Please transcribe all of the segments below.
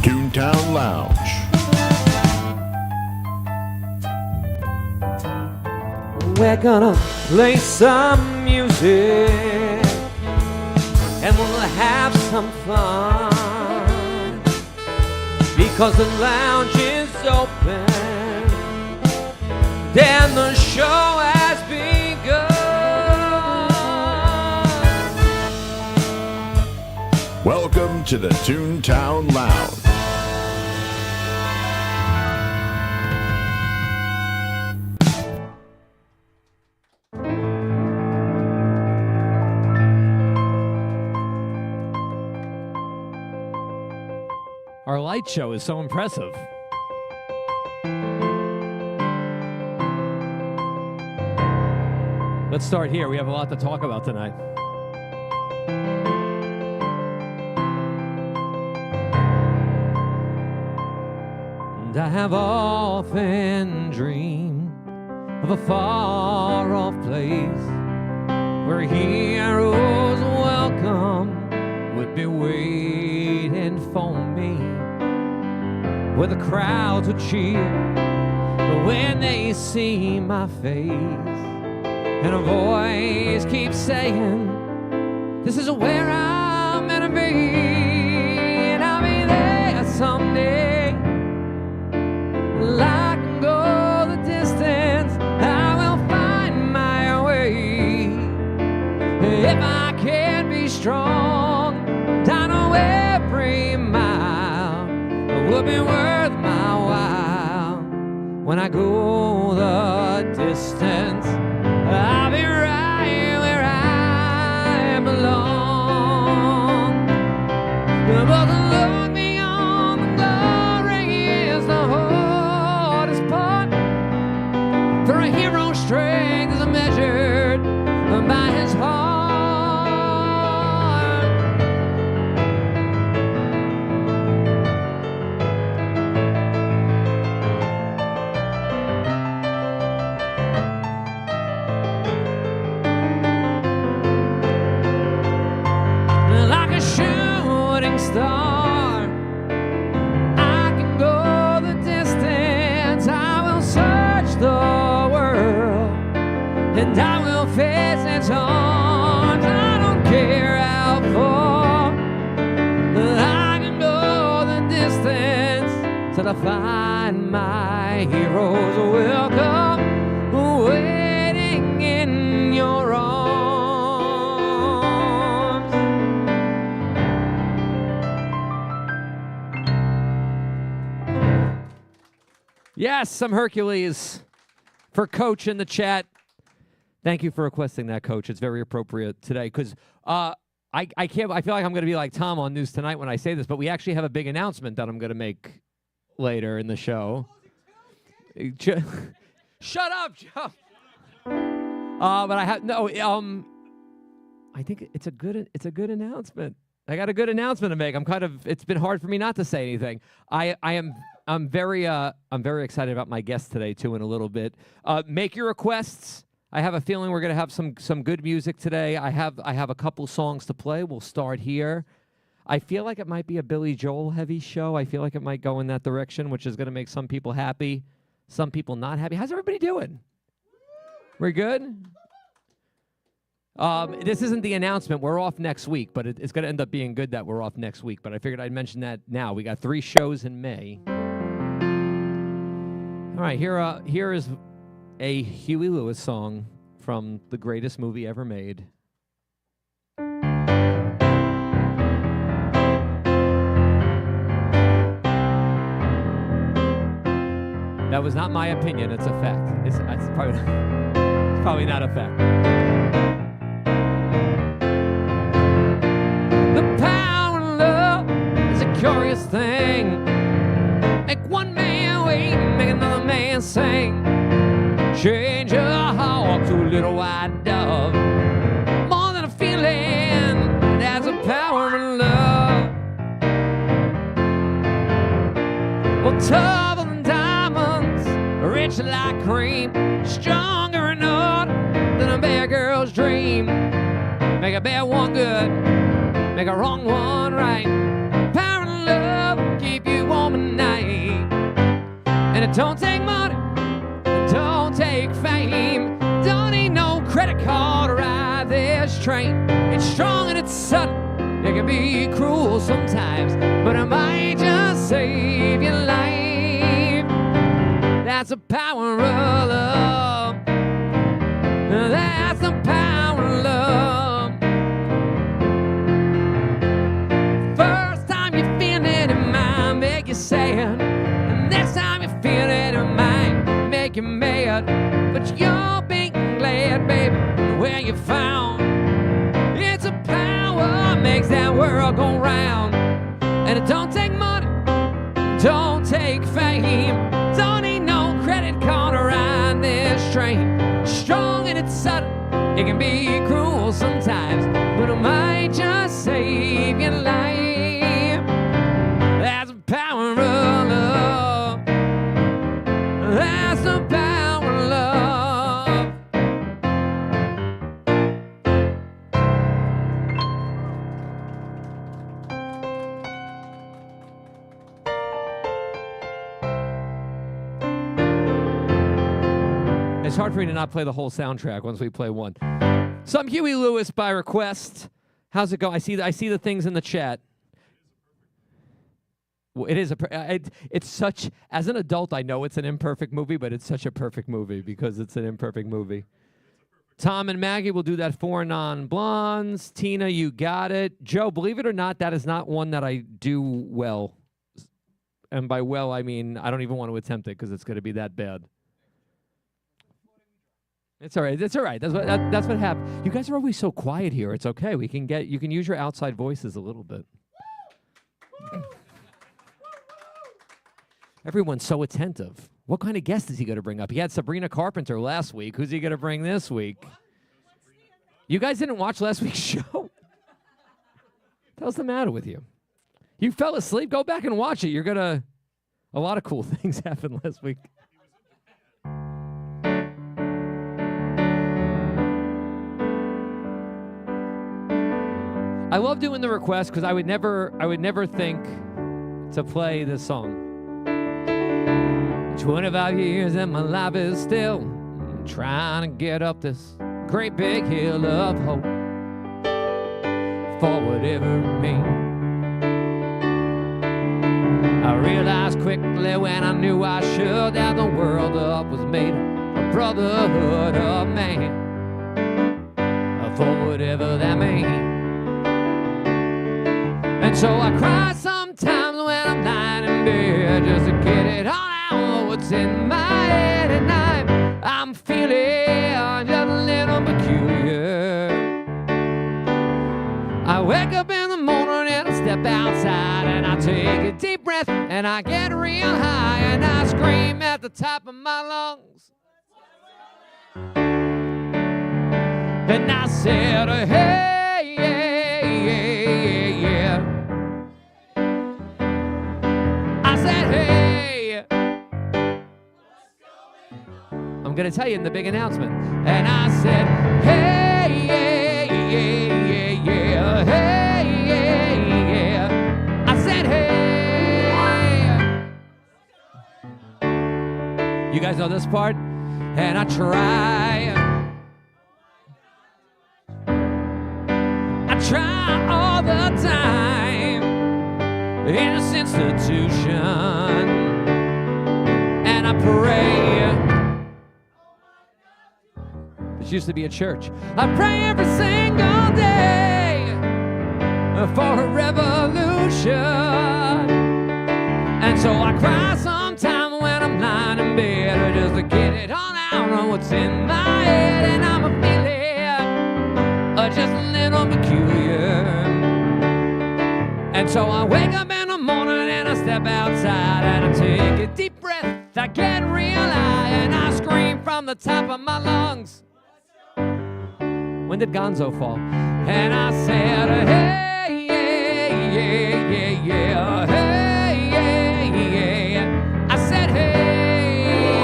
TuneTown Lounge. We're gonna play some music and we'll have some fun because the lounge is open and the show has begun. Welcome to the TuneTown Lounge. Our light show is so impressive. Let's start here. We have a lot to talk about tonight. And I have often dreamed of a far-off place where heroes welcome would be waiting for me, where the crowds would cheer when they see my face, and a voice keeps saying, this is where I'm meant to be, and I'll be there someday. I can go the distance, I will find my way. If I can't be strong, I know every mile will be worth my while. When I go the distance, I'll be right where I belong. But the look beyond the glory is the hardest part. For a hero's strength is measured by his heart. Like a shooting star, I can go the distance. I will search the world, and I will face its arms. I don't care how far, I can go the distance till I find my heroes welcome, waiting in your arms. Yes, some Hercules for Coach in the chat. Thank you for requesting that, Coach. It's very appropriate today because I feel like I'm going to be like Tom on News Tonight when I say this, but we actually have a big announcement that I'm going to make later in the show. Shut up, Joe. But I have no. I think it's a good announcement. I got a good announcement to make. It's been hard for me not to say anything. I'm very excited about my guest today too. In a little bit, make your requests. I have a feeling we're gonna have some good music today. I have a couple songs to play. We'll start here. I feel like it might be a Billy Joel heavy show. I feel like it might go in that direction, which is gonna make some people happy, some people not happy. How's everybody doing? We're good. This isn't the announcement. We're off next week, but it's going to end up being good that we're off next week. But I figured I'd mention that now. We got 3 shows in May. All right, here is a Huey Lewis song from the greatest movie ever made. That was not my opinion. It's a fact. It's probably not a fact. The power of love is a curious thing. Make one man wait, make another man sing. Change Georgia hawk to a little white dove. More than a feeling, there's a power in love. Well, tougher than diamonds, rich like cream, stronger and harder than a bad girl's dream. Make a bad one good, make a wrong one right. Power and love keep you warm at night. And it don't take money, it don't take fame, don't need no credit card to ride this train. It's strong and it's sudden, it can be cruel sometimes, but it might just save your life. That's the power of love. That's the power of love. First time you feel it in mind, make you sad. And next time you feel it in mind, make you mad. But you're being glad, baby, where you found. It's a power makes that world go round. And it don't take money, don't take fame, don't need no credit card to ride this train. Strong and it's sudden, it can be cruel sometimes, but it might just save your life. That's the power of love. That's the power of love. It's hard for me to not play the whole soundtrack once we play one. Some Huey Lewis by request. How's it go? I see the things in the chat. Well, it is it's such, as an adult, I know it's an imperfect movie, but it's such a perfect movie because it's an imperfect movie. Tom and Maggie will do that for non-blondes. Tina, you got it. Joe, believe it or not, that is not one that I do well. And by well, I mean I don't even want to attempt it because it's going to be that bad. It's all right. It's all right. That's what happened. You guys are always so quiet here. It's okay. You can use your outside voices a little bit. Everyone's so attentive. What kind of guest is he going to bring up? He had Sabrina Carpenter last week. Who's he going to bring this week? You guys didn't watch last week's show? What the hell's the matter with you? You fell asleep? Go back and watch it. A lot of cool things happened last week. I love doing the request because I would never think to play this song. 25 years and my life is still trying to get up this great big hill of hope for whatever it means. I realized quickly when I knew I should that the world up was made a brotherhood of man for whatever that means. And so I cry sometimes when I'm lying in bed just to get it all out what's in my head at night. I'm feeling just a little peculiar. I wake up in the morning and I step outside and I take a deep breath and I get real high and I scream at the top of my lungs. And I said, hey, yeah, yeah, yeah. I said, hey, I'm going to tell you in the big announcement. And I said, hey, yeah, yeah, yeah, yeah, hey, yeah, yeah. I said, hey. You guys know this part? And I try all the time in this institution, and I pray. This used to be a church. I pray every single day for a revolution, and so I cry sometime when I'm lying in bed just to get it all out on what's in my head, and I'm a feeling just a little peculiar. And so I wake up in the morning and I step outside and I take a deep breath. I get real high and I scream from the top of my lungs. When did Gonzo fall? And I said, hey, yeah, yeah, yeah, yeah, hey, yeah, yeah. I said, hey.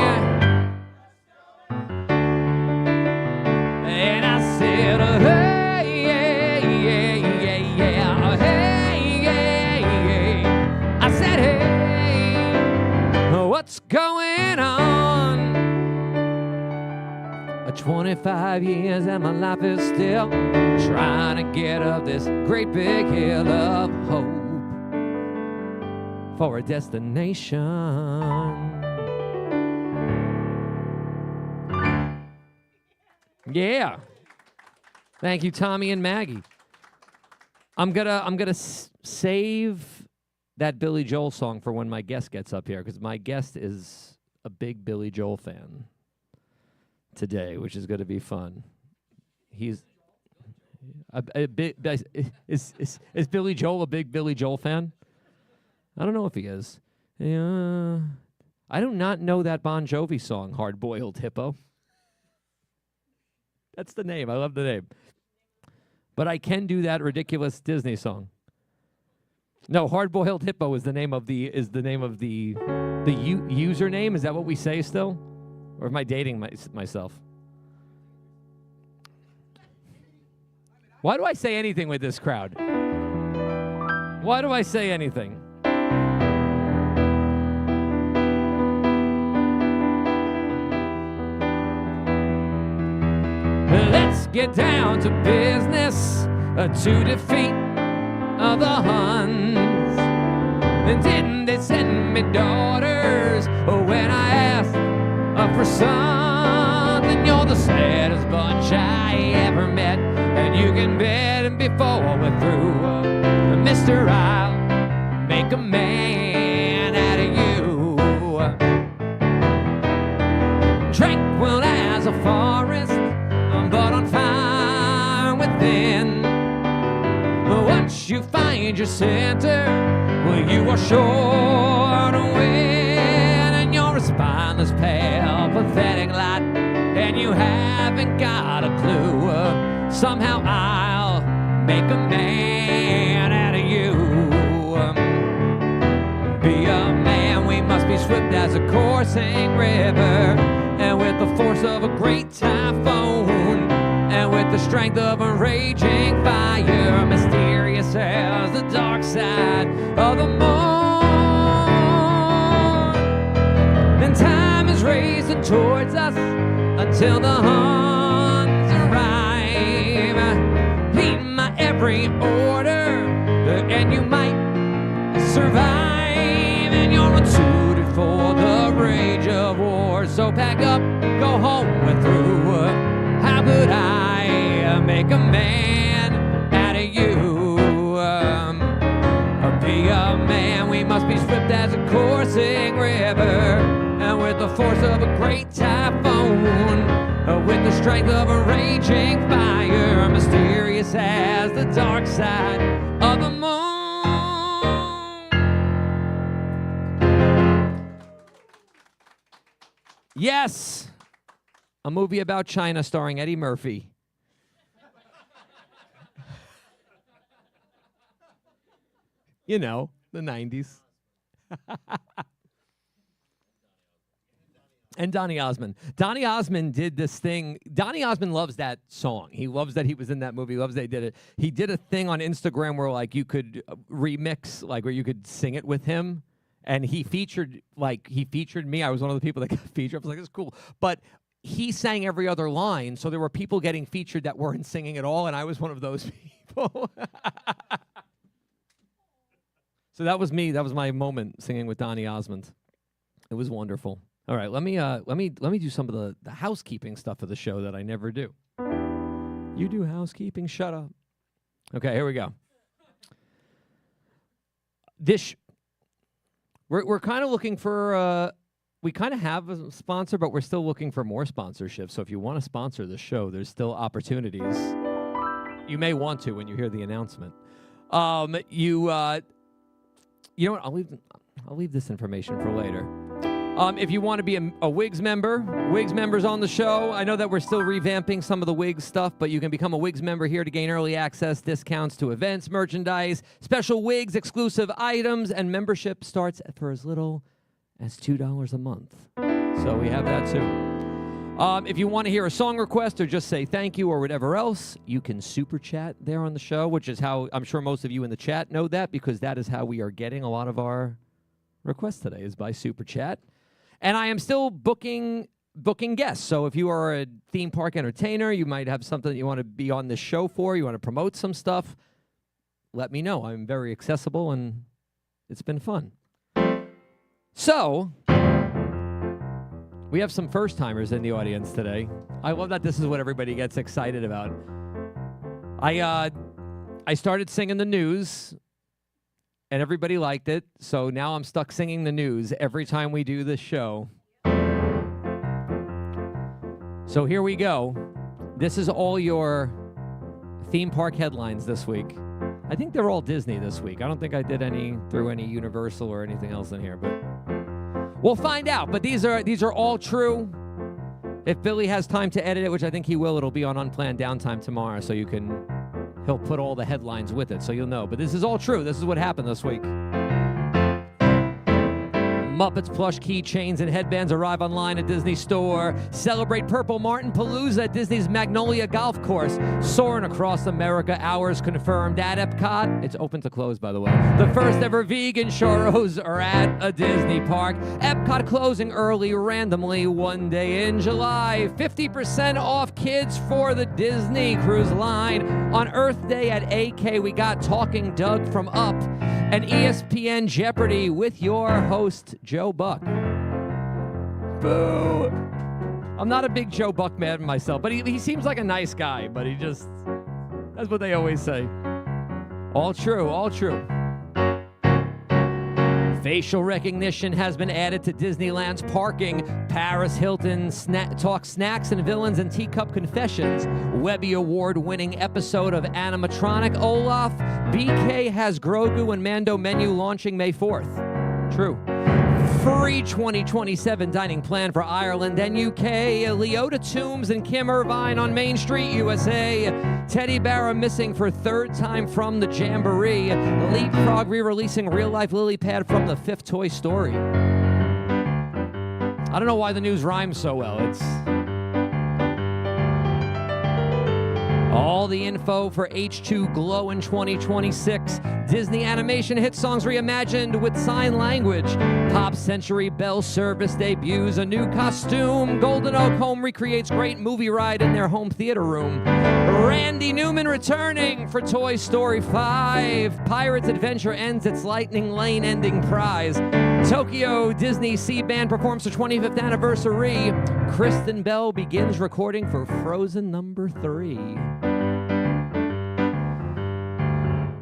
And I said, hey, yeah, yeah, yeah, yeah, hey, yeah, yeah. I said, hey, what's going on? 25 years and my life is still trying to get up this great big hill of hope for a destination. Yeah. Thank you, Tommy and Maggie. I'm gonna save that Billy Joel song for when my guest gets up here, because my guest is a big Billy Joel fan today, which is going to be fun. He's a big. Is Billy Joel a big Billy Joel fan? I don't know if he is. Yeah, I do not know that Bon Jovi song, "Hard Boiled Hippo." That's the name. I love the name. But I can do that ridiculous Disney song. No, "Hard Boiled Hippo" is the name of the username. Is that what we say still? Or am I dating myself? Why do I say anything with this crowd? Why do I say anything? Let's get down to business to defeat the Huns. And didn't they send me daughters when I asked for something? You're the saddest bunch I ever met, and you can bet before we're through, Mister, I'll make a man out of you. Tranquil as a forest, but on fire within. Once you find your center, well, you are sure to win. And you're a spineless, pale, pathetic lot, and you haven't got a clue. Somehow I'll make a man out of you. Be a man, we must be swift as a coursing river, and with the force of a great typhoon, and with the strength of a raging fire, mysterious as the dark side of the moon. And time is racing towards us until the Huns arrive. Heed my every order, and you might survive. And you're unsuited for the rage of war, so pack up, go home, we're through. How could I make a man out of you? Be a man, we must be swift as a coursing river, and with the force of a great typhoon, with the strength of a raging fire, mysterious as the dark side of the moon. Yes! A movie about China starring Eddie Murphy. You know, the 90s. And Donny Osmond. Donny Osmond did this thing. Donny Osmond loves that song. He loves that he was in that movie. He loves that he did it. He did a thing on Instagram where, like, you could remix, like, where you could sing it with him. And he featured me. I was one of the people that got featured. I was like, this is cool. But he sang every other line, so there were people getting featured that weren't singing at all, and I was one of those people. So that was me. That was my moment singing with Donny Osmond. It was wonderful. All right, let me do some of the housekeeping stuff of the show that I never do. You do housekeeping? Shut up. Okay, here we go. We're kind of looking for. We kind of have a sponsor, but we're still looking for more sponsorships. So if you want to sponsor the show, there's still opportunities. You may want to when you hear the announcement. You know what? I'll leave this information for later. If you want to be a WIGS member, WIGS members on the show. I know that we're still revamping some of the WIGS stuff, but you can become a WIGS member here to gain early access, discounts to events, merchandise, special WIGS exclusive items, and membership starts for as little as $2 a month. So we have that too. If you want to hear a song request or just say thank you or whatever else, you can super chat there on the show, which is how I'm sure most of you in the chat know that, because that is how we are getting a lot of our requests today, is by super chat. And I am still booking guests. So if you are a theme park entertainer, you might have something that you want to be on this show for, you want to promote some stuff, let me know. I'm very accessible, and it's been fun. So we have some first-timers in the audience today. I love that this is what everybody gets excited about. I started singing the news, and everybody liked it, so now I'm stuck singing the news every time we do this show. So here we go. This is all your theme park headlines this week. I think they're all Disney this week. I don't think I did any through any Universal or anything else in here, but we'll find out. But these are all true. If Billy has time to edit it, which I think he will, it'll be on Unplanned Downtime tomorrow, so he'll put all the headlines with it, so you'll know. But this is all true. This is what happened this week. Muppets plush keychains and headbands arrive online at Disney Store. Celebrate Purple Martin Palooza at Disney's Magnolia Golf Course. Soaring across America, hours confirmed at Epcot. It's open to close, by the way. The first ever vegan churros are at a Disney park. Epcot closing early randomly one day in July. 50% off kids for the Disney Cruise Line. On Earth Day at AK, we got Talking Doug from Up and ESPN Jeopardy with your host, Joe Buck. Boo! I'm not a big Joe Buck man myself, but he seems like a nice guy, but that's what they always say. All true, all true. Facial recognition has been added to Disneyland's parking. Paris Hilton talks snacks and villains and teacup confessions. Webby Award-winning episode of animatronic Olaf. BK has Grogu and Mando menu launching May 4th. True. Free 2027 dining plan for Ireland and UK. Leota Toombs and Kim Irvine on Main Street, USA. Teddy Barra missing for third time from the Jamboree. Leapfrog re-releasing real-life lily pad from the fifth Toy Story. I don't know why the news rhymes so well. It's all the info for H2 Glow in 2026. Disney animation hit songs reimagined with sign language. Pop Century Bell Service debuts a new costume. Golden Oak Home recreates great movie ride in their home theater room. Randy Newman returning for Toy Story 5. Pirates Adventure ends its Lightning Lane ending prize. Tokyo Disney Sea Band performs the 25th anniversary. Kristen Bell begins recording for Frozen #3.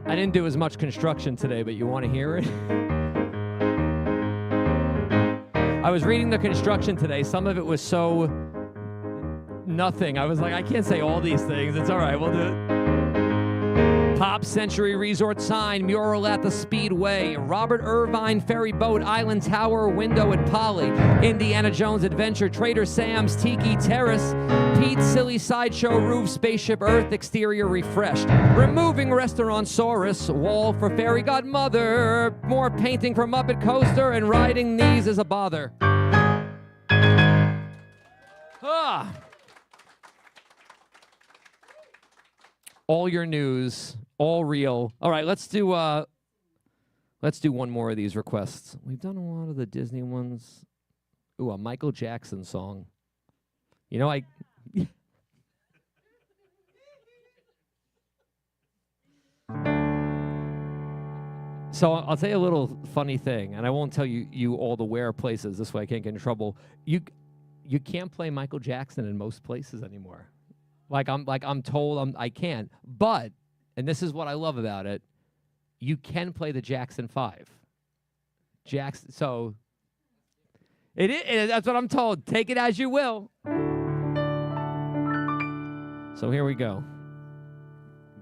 I didn't do as much construction today, but you want to hear it? I was reading the construction today. Some of it was so nothing. I was like, I can't say all these things. It's all right. We'll do it. Pop Century Resort sign, mural at the Speedway. Robert Irvine Ferry Boat Island Tower window at Poly. Indiana Jones Adventure Trader Sam's Tiki Terrace. Pete's Silly Sideshow Roof Spaceship Earth exterior refreshed. Removing Restaurantsaurus wall for Fairy Godmother. More painting for Muppet Coaster and riding these is a bother. All your news, all real. All right, let's do one more of these requests. We've done a lot of the Disney ones. Ooh, a Michael Jackson song. You know, So I'll tell you a little funny thing, and I won't tell you all the where places. This way I can't get in trouble. You can't play Michael Jackson in most places anymore. I'm told I can't. But, and this is what I love about it, you can play the Jackson 5. So it is, that's what I'm told. Take it as you will. So here we go.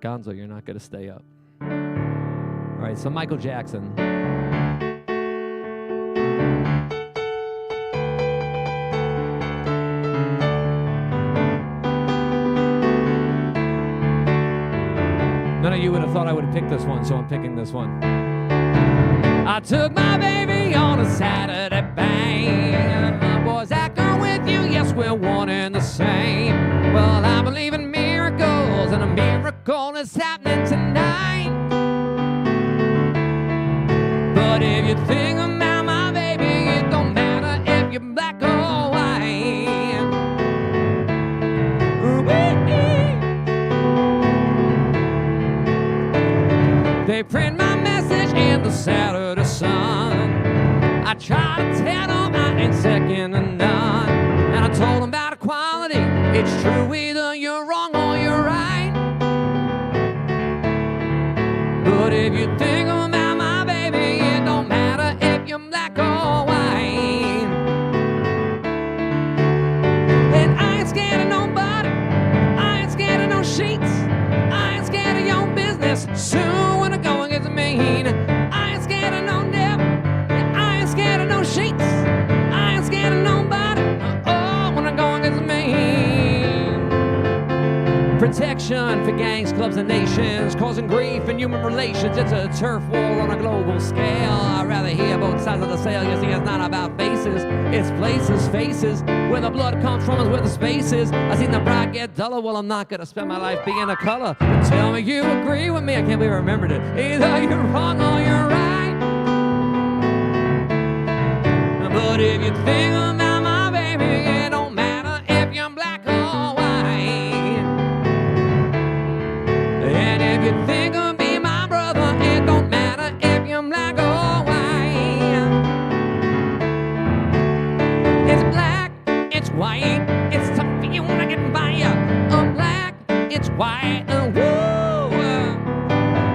Gonzo, you're not going to stay up. All right, so Michael Jackson. of you would have thought I would have picked this one, so I'm picking this one. I took my baby on a Saturday bang. My boys acting with you, yes, we're one and the same. Well, I believe in miracles, and a miracle is happening tonight. But if you think about my baby, it don't matter if you're black or white. They print my message in the Saturday Sun. I try to tell them I ain't second to none. And I told them about equality. It's true, either you're wrong or you're right. But if you think about my baby, it don't matter if you're black or white. And I ain't scared of nobody. I ain't scared of no sheets. I ain't scared of your business. Soon when the going gets mean, I ain't scared of no devil. I ain't scared of no sheets. I ain't scared of nobody. Oh, when the going gets mean. Protection for gangs, clubs, and nations, causing grief in human relations. It's a turf war on a global scale. I'd rather hear both sides of the sail. You see, it's not about faces, it's places, faces. Where the blood comes from is where the space is. I seen the bright get duller. Well, I'm not gonna spend my life being a color. Tell me you agree with me. I can't believe I remembered it. Either you're wrong or you're right. But if you think about my baby, it don't matter if you're black or white. And if you think of being my brother, it don't matter if you're black or white. It's black, it's white, it's tough for you when I get by you. I'm black, it's white, woo.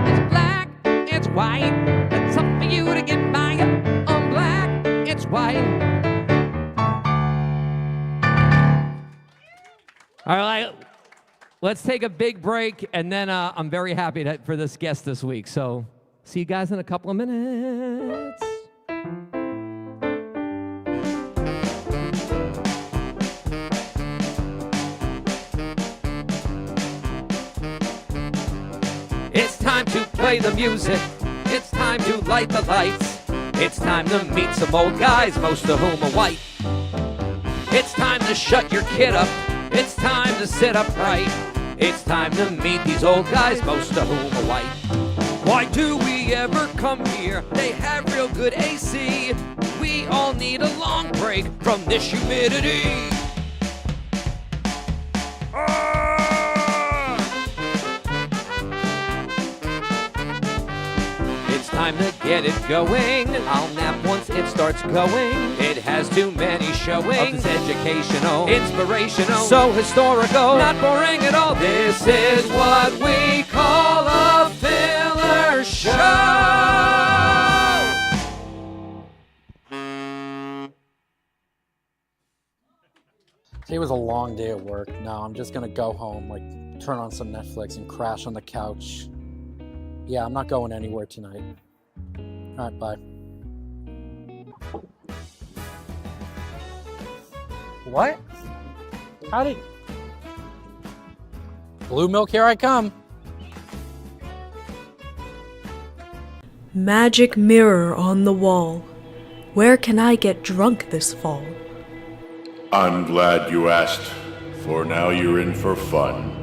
It's black, it's white, it's tough for you to get by you. I'm black, it's white. All right, let's take a big break, and then I'm very happy for this guest this week. So see you guys in a couple of minutes. It's time to play the music. It's time to light the lights. It's time to meet some old guys, most of whom are white. It's time to shut your kid up. It's time to sit upright. It's time to meet these old guys, most of whom are white. Why do we ever come here? They have real good AC. We all need a long break from this humidity. It's time to get it going. I'll nap once it starts going. It has too many showings. It's educational, inspirational, so historical, not boring at all. This is what we call a filler show. It was a long day at work. Now I'm just gonna go home, like turn on some Netflix and crash on the couch. Yeah, I'm not going anywhere tonight. All right, bye. What? How did... Blue milk, here I come. Magic mirror on the wall. Where can I get drunk this fall? I'm glad you asked, for now you're in for fun.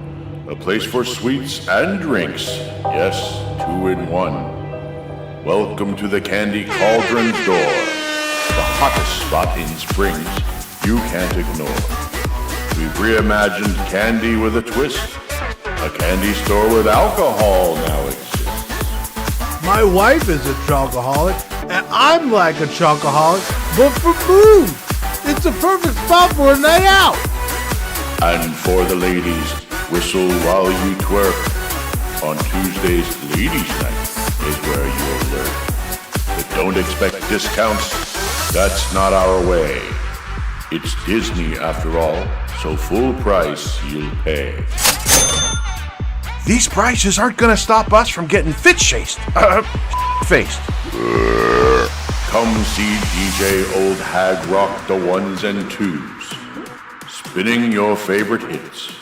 A place for sweets and drinks, yes, 2 in 1. Welcome to the Candy Cauldron's door, the hottest spot in Springs you can't ignore. We've reimagined candy with a twist. A candy store with alcohol now exists. My wife is a chocoholic, and I'm like a chocoholic, but for booze. It's a perfect spot for a night out. And for the ladies, whistle while you twerk. On Tuesdays, Ladies' Night is where you'll lurk. But don't expect discounts, that's not our way. It's Disney after all, so full price you'll pay. These prices aren't gonna stop us from getting faced. Come see DJ Old Hag rock the 1s and 2s, spinning your favorite hits,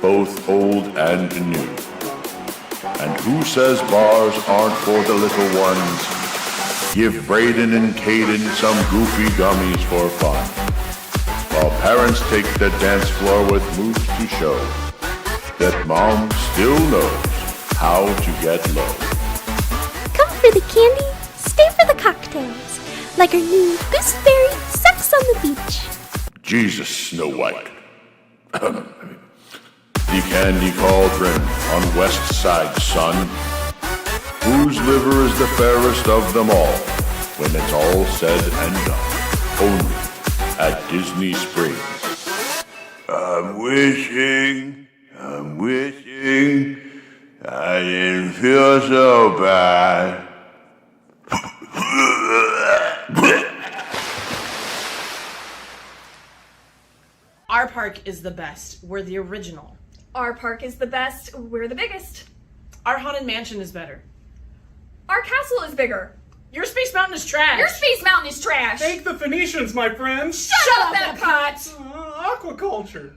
both old and new. And who says bars aren't for the little ones? Give Braden and Caden some goofy gummies for fun, while parents take the dance floor with moves to show that mom still knows how to get low. Come for the candy, stay for the cocktails, like our new gooseberry sex on the beach. Jesus, Snow White. The candy cauldron on West Side, son. Whose liver is the fairest of them all, when it's all said and done? Only at Disney Springs. I'm wishing I didn't feel so bad. Our park is the best. We're the original. Our park is the best. We're the biggest. Our haunted mansion is better. Our castle is bigger. Your Space Mountain is trash. Your Space Mountain is trash. Thank the Phoenicians, my friends. Shut up, Epcot. Aquaculture.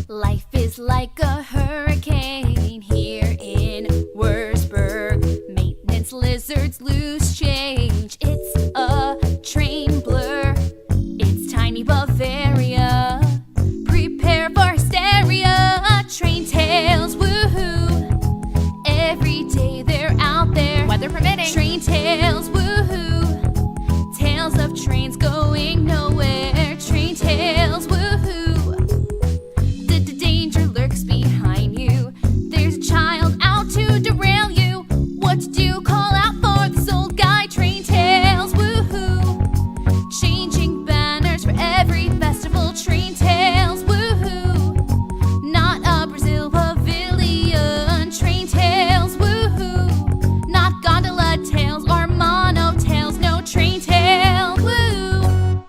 Life is like a hurricane here in Wurzburg. Maintenance lizards lose change. It's a train blur. It's tiny Bavaria. Prepare for hysteria. Train tales, woohoo. Every day they're out there. Weather permitting. Train tales, woohoo. Tales of trains going nowhere. Train tales, woohoo. Danger lurks behind you. There's a child out to derail you. What to do? Call out for this old guy. Train tales, woohoo. Changing banners for every festival. Train tales, woohoo. Not a Brazil pavilion. Train tales, woohoo. Not gondola tales or mono tales. No train tale, woo.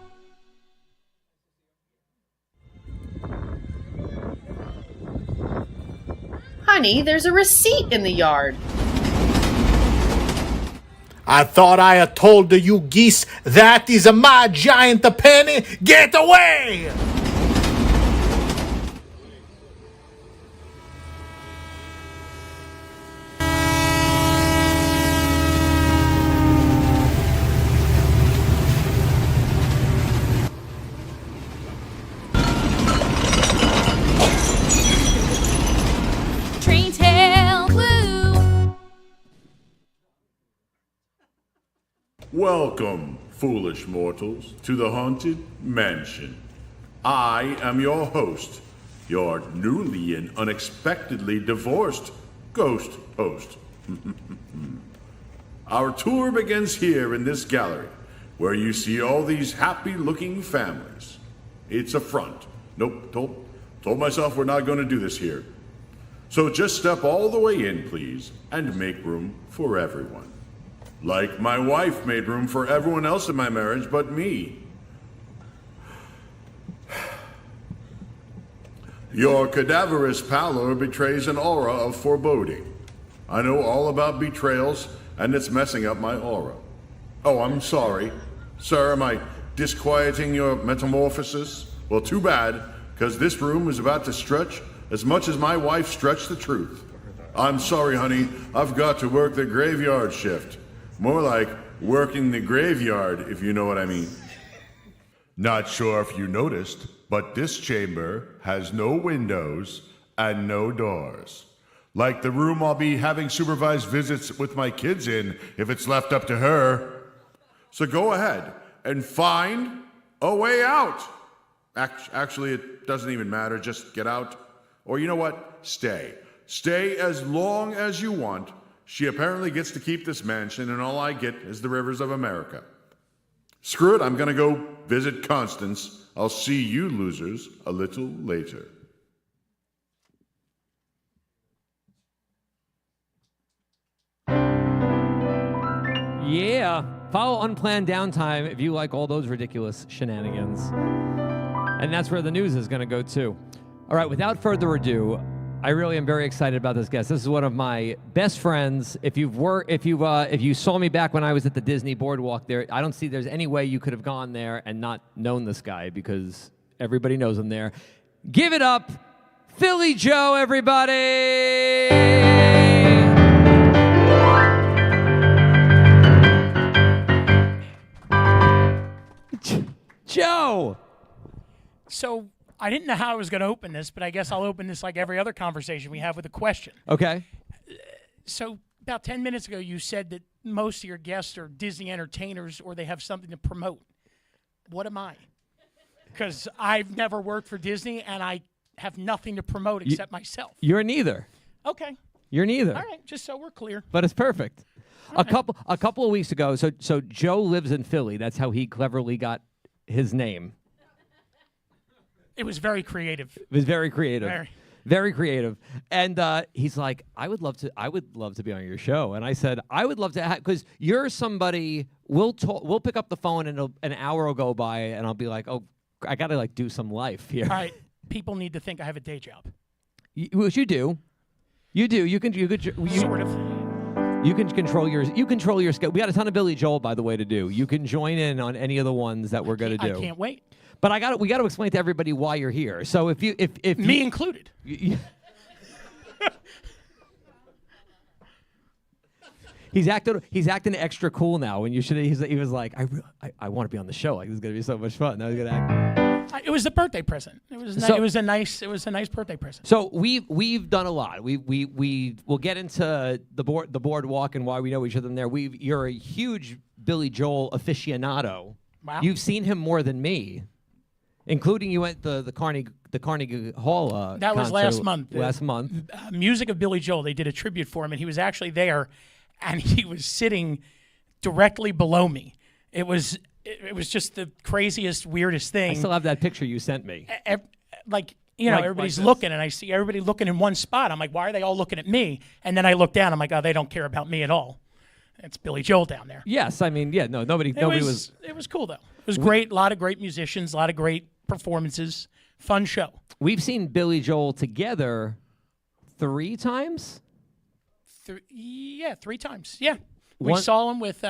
Honey, there's a receipt in the yard. I thought I had told you geese that is my giant penny. Get away! Train tale, woo. Welcome, foolish mortals, to the Haunted Mansion. I am your host, your newly and unexpectedly divorced ghost host. Our tour begins here in this gallery, where you see all these happy-looking families. It's a front. Nope, told myself we're not going to do this here. So just step all the way in, please, and make room for everyone. Like my wife made room for everyone else in my marriage but me. Your cadaverous pallor betrays an aura of foreboding. I know all about betrayals, and it's messing up my aura. Oh, I'm sorry. Sir, am I disquieting your metamorphosis? Well, too bad, because this room is about to stretch as much as my wife stretched the truth. I'm sorry, honey. I've got to work the graveyard shift. More like working the graveyard, if you know what I mean. Not sure if you noticed, but this chamber has no windows and no doors. Like the room I'll be having supervised visits with my kids in if it's left up to her. So go ahead and find a way out. Actually, it doesn't even matter. Just get out. Or you know what? Stay. Stay as long as you want. She apparently gets to keep this mansion, and all I get is the rivers of America. Screw it, I'm gonna go visit Constance. I'll see you losers a little later. Yeah. Follow Unplanned Downtime if you like all those ridiculous shenanigans. And that's where the news is going to go, too. All right, without further ado, I really am very excited about this guest. This is one of my best friends. If you saw me back when I was at the Disney Boardwalk there, I don't see there's any way you could have gone there and not known this guy, because Everybody knows him there. Give it up, Philly Joe, everybody! Joe! So I didn't know how I was going to open this, but I guess I'll open this like every other conversation we have with a question. Okay. So about 10 minutes ago, you said that most of your guests are Disney entertainers or they have something to promote. What am I? Because I've never worked for Disney and I have nothing to promote except myself. You're neither. Okay. You're neither. All right, just so we're clear. But it's perfect. A couple of weeks ago, so Joe lives in Philly. That's how he cleverly got his name. It was very creative. It was very creative. Very creative. And he's like, I would love to be on your show. And I said, I would love to, because you're somebody. We'll pick up the phone and an hour will go by, and I'll be like, oh, I got to like do some life here. All right. People need to think I have a day job. Which you do. You do. You sort of. You can control your schedule. We got a ton of Billy Joel, by the way, to do. You can join in on any of the ones that we're going to do. I can't wait. But we got to explain to everybody why you're here. So if me included. He's acting extra cool now. When he was like, I want to be on the show. Like, this is gonna be so much fun. Now he's gonna act. It was the birthday present. It was a nice birthday present. So we've done a lot. We'll get into the boardwalk and why we know each other in there. You're a huge Billy Joel aficionado. Wow. You've seen him more than me, including you went the Carnegie Hall. That was last month. Last month. Music of Billy Joel. They did a tribute for him, and he was actually there, and he was sitting directly below me. It was just the craziest, weirdest thing. I still have that picture you sent me. Everybody's looking, and I see everybody looking in one spot. I'm like, why are they all looking at me? And then I look down. I'm like, oh, they don't care about me at all. It's Billy Joel down there. Yes, I mean, yeah, no, nobody was. It was cool though. It was great. A lot of great musicians, a lot of great performances. Fun show. We've seen Billy Joel together 3 times. 3 times. Yeah, we saw him with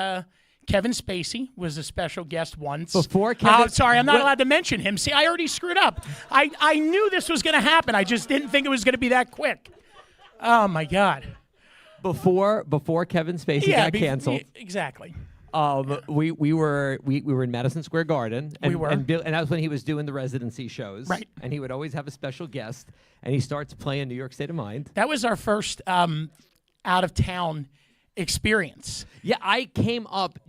Kevin Spacey. Was a special guest once. Before Kevin. Oh, sorry, I'm not allowed to mention him. See, I already screwed up. I knew this was going to happen. I just didn't think it was going to be that quick. Oh my God. Before Kevin Spacey got canceled. Exactly. We were in Madison Square Garden, and and that was when he was doing the residency shows, right? And he would always have a special guest, and he starts playing New York State of Mind. That was our first out of town experience. Yeah, I came up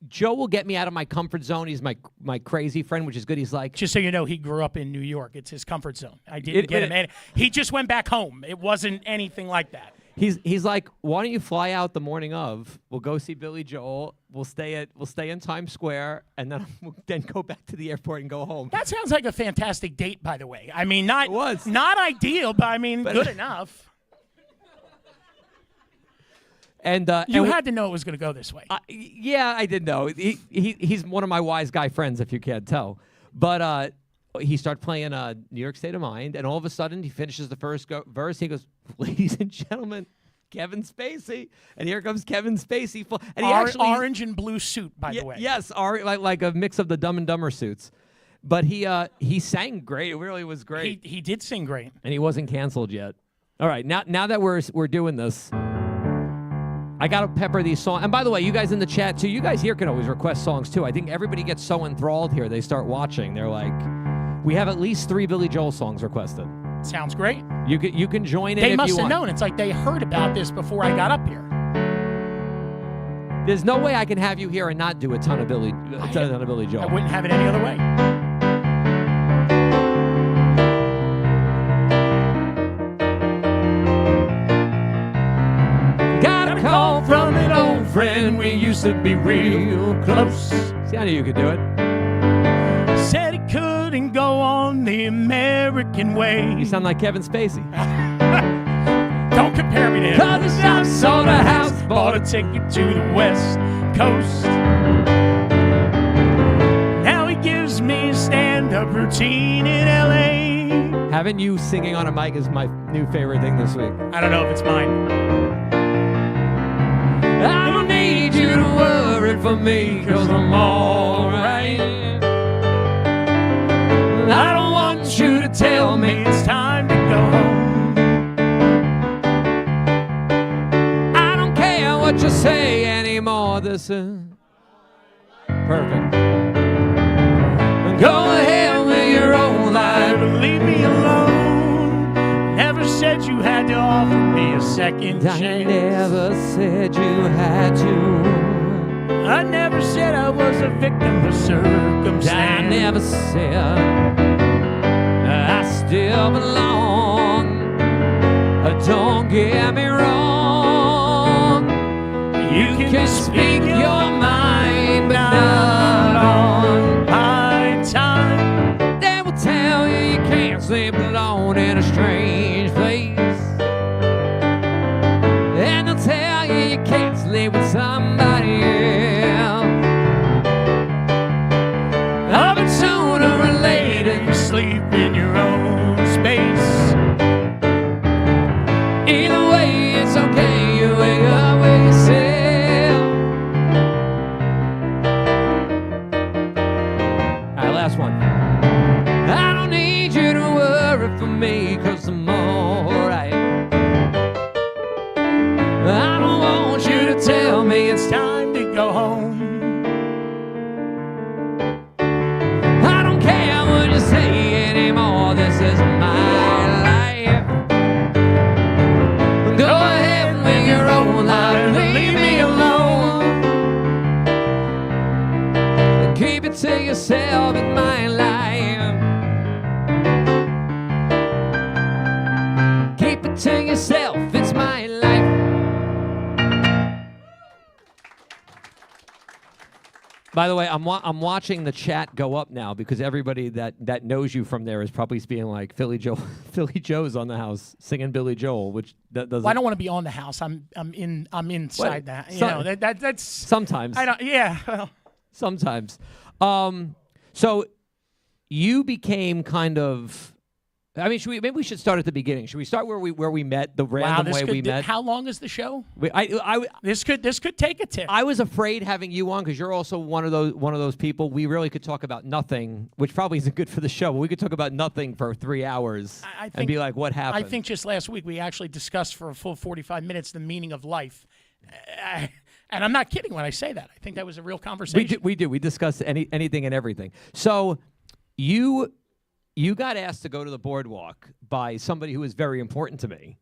Joe will get me out of my comfort zone. He's my crazy friend, which is good. He's like, just so you know, he grew up in New York. It's his comfort zone. I didn't get him. He just went back home. It wasn't anything like that. He's like, why don't you fly out the morning of? We'll go see Billy Joel. We'll stay in Times Square, and then go back to the airport and go home. That sounds like a fantastic date, by the way. I mean, not ideal, but I mean, good enough. And you had to know it was going to go this way. Yeah, I did know. He's one of my wise guy friends, if you can't tell. But he started playing New York State of Mind, and all of a sudden he finishes the first verse. He goes, "Ladies and gentlemen, Kevin Spacey," and here comes Kevin Spacey. And he orange and blue suit, by the way. Yes, like a mix of the Dumb and Dumber suits. But he sang great. It really was great. He did sing great, and he wasn't canceled yet. All right, now that we're doing this. I got to pepper these songs. And by the way, you guys in the chat, too, you guys here can always request songs, too. I think everybody gets so enthralled here, they start watching. They're like, we have at least 3 Billy Joel songs requested. Sounds great. You can join in if you want. They must have known. It's like they heard about this before I got up here. There's no way I can have you here and not do a ton of Billy Joel. I wouldn't have it any other way. Call from an old friend, we used to be real close. See, I knew you could do it. Said he couldn't go on the American way. You sound like Kevin Spacey. Don't compare me to him. Cause I sold a house, bought a ticket to the West Coast. Now he gives me a stand-up routine in L.A. Having you singing on a mic is my new favorite thing this week. I don't know if it's mine. I don't need you to worry for me, cause I'm alright. tell me it's time to go home. I don't care what you say anymore. This is perfect. Go ahead with your own life. Never leave me alone. Never said you had to offer me a second I chance. never said you had to. I never said I was a victim of circumstance. I never said I still belong. Don't get me wrong. You can speak your mind, but not on my time. They will tell you you can't sleep alone in a strange place. And they'll tell you you can't sleep with somebody else. But sooner or later You sleep in your own space. either way, it's okay. You wake up with yourself. All right, last one. I don't need you to worry for me, 'cause I'm alright. I don't want you to tell me it's time to go home. I don't care what you say anymore. This is my life. Go ahead with your own life. Leave me alone. Keep it to yourself in my life. Keep it to yourself. It's my life. By the way, I'm watching the chat go up now because everybody that knows you from there is probably being like Philly Joe's on the house singing Billy Joel, which that doesn't. Well, I don't want to be on the house. I'm inside that. You know, that's sometimes. I don't. Yeah. Well, sometimes. So you became kind of. I mean, maybe we should start at the beginning. Should we start where we met, the random way we met? How long is the show? This could take a tip. I was afraid having you on because you're also one of those people. We really could talk about nothing, which probably isn't good for the show. But we could talk about nothing for 3 hours and be like, "What happened?" I think just last week we actually discussed for a full 45 minutes the meaning of life, and I'm not kidding when I say that. I think that was a real conversation. We do. We discussed anything and everything. So you got asked to go to the Boardwalk by somebody who was very important to me,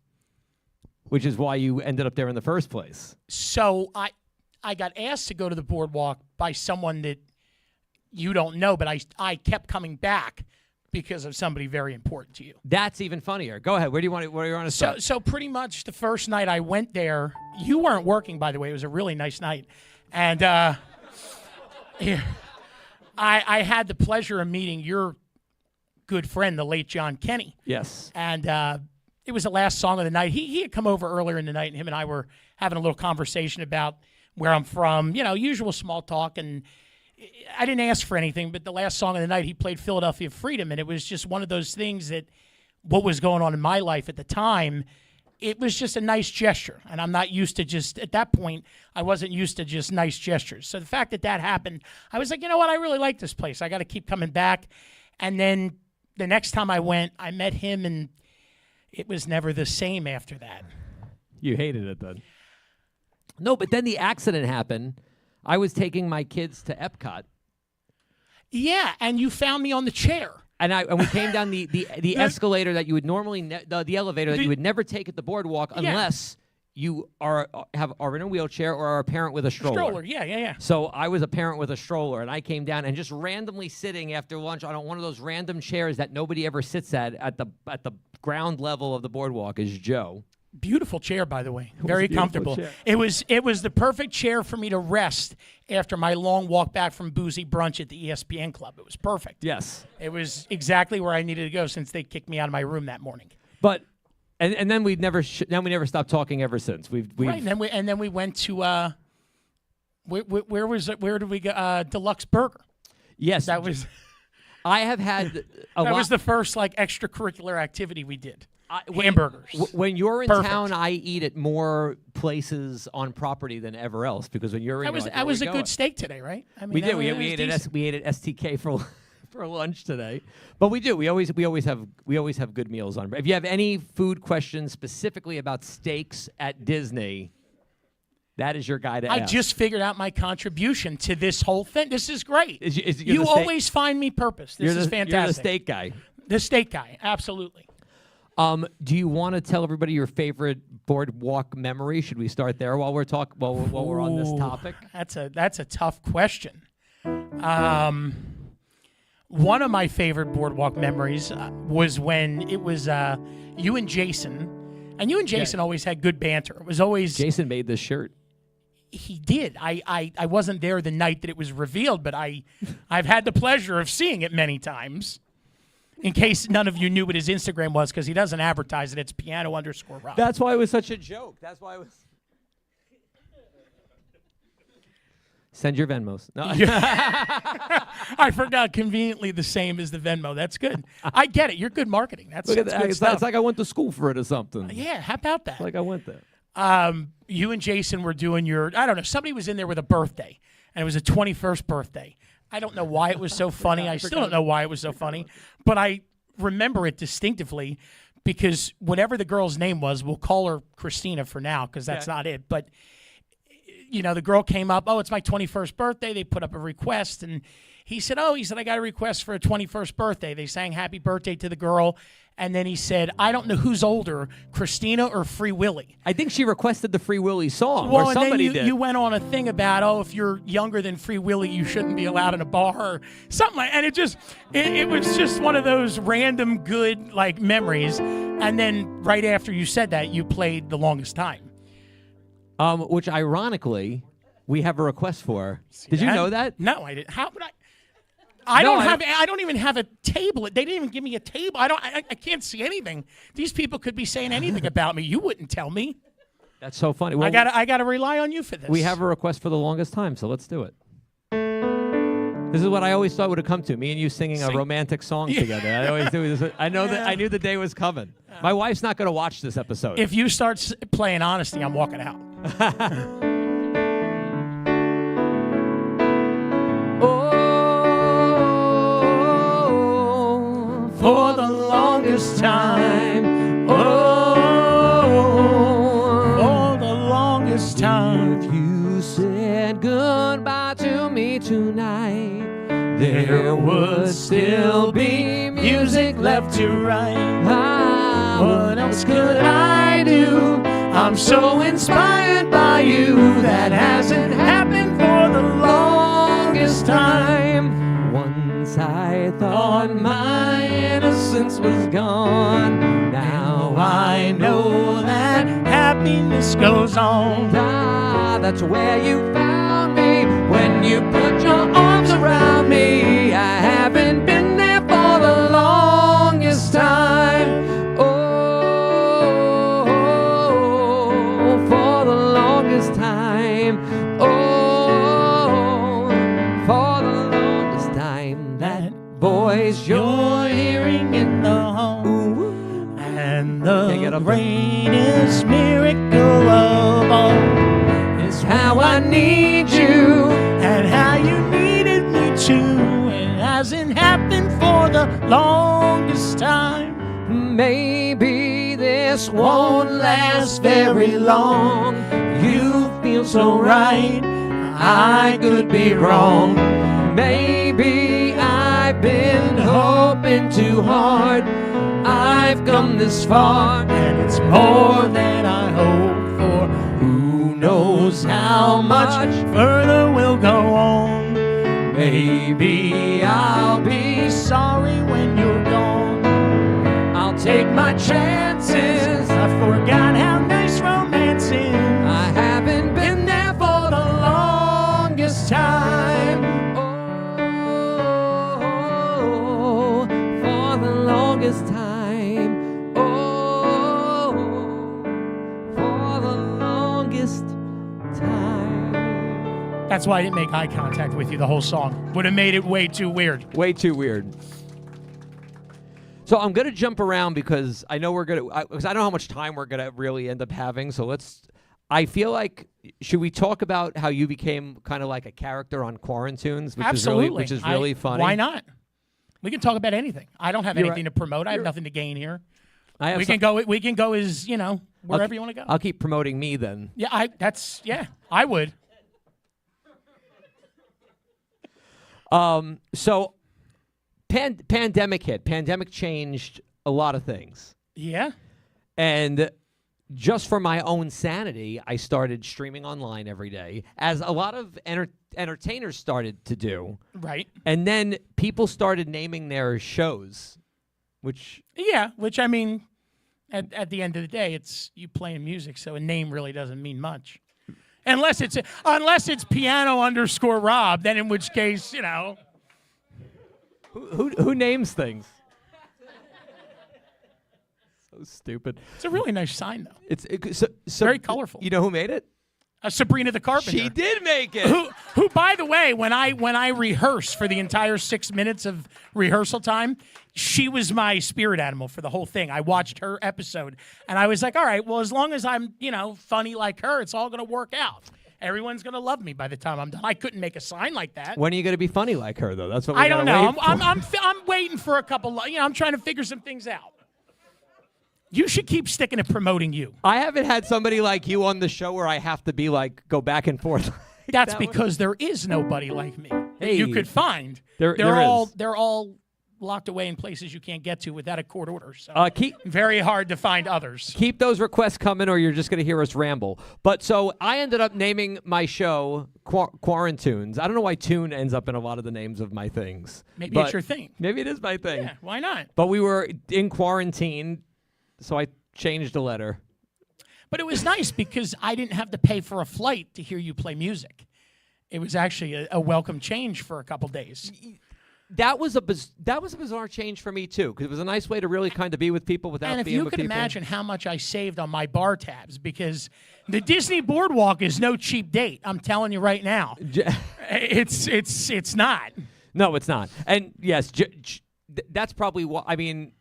which is why you ended up there in the first place. So I got asked to go to the Boardwalk by someone that you don't know, but I kept coming back because of somebody very important to you. That's even funnier. Go ahead. Where do you want to start? So pretty much the first night I went there, you weren't working, by the way. It was a really nice night. And yeah, I had the pleasure of meeting your good friend, the late John Kenny. Yes. And it was the last song of the night. He had come over earlier in the night, and him and I were having a little conversation about where I'm from, usual small talk. And I didn't ask for anything, but the last song of the night, he played Philadelphia Freedom, and it was just one of those things that what was going on in my life at the time, it was just a nice gesture. And I'm not used to just, at that point, I wasn't used to just nice gestures. So the fact that happened, I was like, you know what, I really like this place. I got to keep coming back. And then the next time I went, I met him, and it was never the same after that. You hated it then. No, but then the accident happened. I was taking my kids to Epcot. Yeah, and you found me on the chair. And we came down the escalator that you would normally the elevator that you would never take at the Boardwalk unless you are in a wheelchair or are a parent with a stroller. Yeah. So I was a parent with a stroller, and I came down and just randomly sitting after lunch on one of those random chairs that nobody ever sits at the ground level of the Boardwalk is Joe. Beautiful chair, by the way. Very comfortable. Chair. It was the perfect chair for me to rest after my long walk back from boozy brunch at the ESPN Club. It was perfect. Yes. It was exactly where I needed to go since they kicked me out of my room that morning. But and then we never stopped talking ever since. We've right. And then we went to where did we go? Deluxe Burger. Yes. That was. I have had that was the first extracurricular activity we did. Hamburgers. When you're in town, I eat at more places on property than ever else because when you're in, that was a good steak today, right? I mean, we did. We ate at STK for lunch today. But we do. We always have good meals on. If you have any food questions specifically about steaks at Disney, that is your guy to ask. I just figured out my contribution to this whole thing. This is great. You're You always find me purpose. This is fantastic. You're the steak guy. The steak guy, absolutely. Do you want to tell everybody your favorite Boardwalk memory? Should we start there while we're while we're on this topic? That's a tough question. One of my favorite Boardwalk memories was when it was you and Jason, and you and Jason always had good banter. It was always Jason made this shirt. He did. I wasn't there the night that it was revealed, but I've had the pleasure of seeing it many times. In case none of you knew what his Instagram was, because he doesn't advertise it, it's piano_rock. That's why it was such a joke. That's why it was. Send your Venmos. No. I forgot. Conveniently the same as the Venmo. That's good. I get it. You're good marketing. That's Look at good that. stuff. It's like I went to school for it or something. Yeah, how about that? It's like I went there. You and Jason were doing I don't know, somebody was in there with a birthday, and it was a 21st birthday. I don't know why it was so funny. I still don't know why it was so funny, but I remember it distinctively because whatever the girl's name was, we'll call her Christina for now because that's not it. But, the girl came up, it's my 21st birthday. They put up a request, and he said, I got a request for a 21st birthday. They sang happy birthday to the girl. And then he said, I don't know who's older, Christina or Free Willy. I think she requested the Free Willy song, well, or somebody did. You went on a thing about, if you're younger than Free Willy, you shouldn't be allowed in a bar, or something like. And it was just one of those random good memories. And then right after you said that, you played The Longest Time, which ironically we have a request for. Did you know that? No, I didn't. How would I? I don't even have a table. They didn't even give me a table. I can't see anything. These people could be saying anything about me. You wouldn't tell me. That's so funny. Well, I gotta rely on you for this. We have a request for The Longest Time, so let's do it. This is what I always thought would have come to, me and you singing a romantic song together. I always do this. I knew the day was coming. My wife's not going to watch this episode. If you start playing Honesty, I'm walking out. For the longest time, for the longest time. If you said goodbye to me tonight, there would still be music left to write. What else could I do? I'm so inspired by you. That hasn't happened for the longest time. Once I thought my innocence was gone. Now I know that happiness goes on. That's where you found me when you put your arms around me. I haven't been there for the longest time. For the longest time. For the longest time. That voice you're hearing in the home, and the greatest miracle of all is how I need you and how you needed me too. It hasn't happened for the longest time. Maybe this won't last very long. You feel so right, I could be wrong. Maybe I've been hoping too hard. I've come this far, and it's more than I hoped for. Who knows how much further we'll go on? Maybe I'll be sorry when you're gone. I'll take my chances. I forgot how nice romance is. I haven't been there for the longest time. For the longest time. For the longest time. That's why I didn't make eye contact with you the whole song. Would have made it way too weird. Way too weird. So I'm going to jump around because I know because I don't know how much time we're going to really end up having. So I feel like, should we talk about how you became kind of like a character on Quarantunes, which Absolutely. Is really funny? Why not? We can talk about anything. I don't have You're anything right. to promote. I have nothing to gain here. I have We can go as wherever you want to go. I'll keep promoting me then. Yeah, I would. So pandemic hit. Pandemic changed a lot of things. Yeah. And just for my own sanity, I started streaming online every day, as a lot of entertainers started to do. Right. And then people started naming their shows, which I mean, at the end of the day, it's you playing music, so a name really doesn't mean much. Unless it's piano_Rob, then in which case, Who names things? So stupid. It's a really nice sign, though. It's very colorful. You know who made it? Sabrina the Carpenter. She did make it. Who, by the way, when I rehearsed for the entire 6 minutes of rehearsal time, she was my spirit animal for the whole thing. I watched her episode, and I was like, all right, well, as long as I'm, funny like her, it's all going to work out. Everyone's going to love me by the time I'm done. I couldn't make a sign like that. When are you going to be funny like her, though? That's what I don't know. I'm I'm waiting for a couple. I'm trying to figure some things out. You should keep sticking to promoting you. I haven't had somebody like you on the show where I have to be like go back and forth. That's because there is nobody like me that you could find. There They're all locked away in places you can't get to without a court order. So very hard to find others. Keep those requests coming, or you're just going to hear us ramble. But so I ended up naming my show Quarantunes. I don't know why tune ends up in a lot of the names of my things. Maybe it's your thing. Maybe it is my thing. Yeah, why not? But we were in quarantine, so I changed a letter. But it was nice because I didn't have to pay for a flight to hear you play music. It was actually a welcome change for a couple days. That was a bizarre change for me too, because it was a nice way to really kind of be with people without being with people. And if you could imagine how much I saved on my bar tabs, because the Disney Boardwalk is no cheap date. I'm telling you right now, it's not. No, it's not. And yes, that's probably what I mean.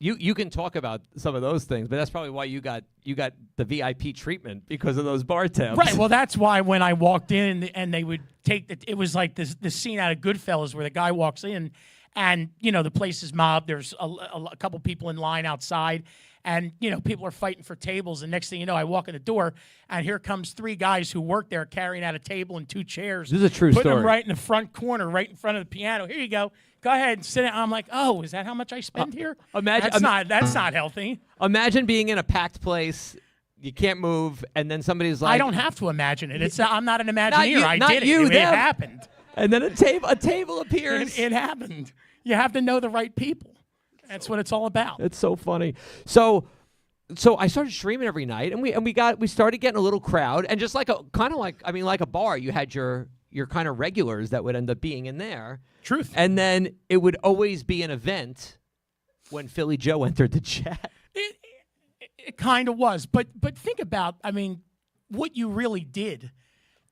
You can talk about some of those things, but that's probably why you got the VIP treatment because of those bar tabs. Right. Well, that's why when I walked in and they would take it was like the scene out of Goodfellas where the guy walks in and, the place is mobbed. There's a couple people in line outside and, people are fighting for tables. And next thing you know, I walk in the door and here comes 3 guys who work there carrying out a table and 2 chairs. This is a true putting story. Them right in the front corner, right in front of the piano. Here you go. Go ahead and sit down. I'm like, oh, is that how much I spend here? That's not healthy. Imagine being in a packed place, you can't move, and then somebody's like, I don't have to imagine it. I'm not an Imagineer. I did you, it. It happened. And then a table appears. It happened. You have to know the right people. That's what it's all about. It's so funny. So I started streaming every night, and we started getting a little crowd, and just like a bar, you had your kind of regulars that would end up being in there. Truth. And then it would always be an event when Philly Joe entered the chat. It kind of was, but think about, what you really did.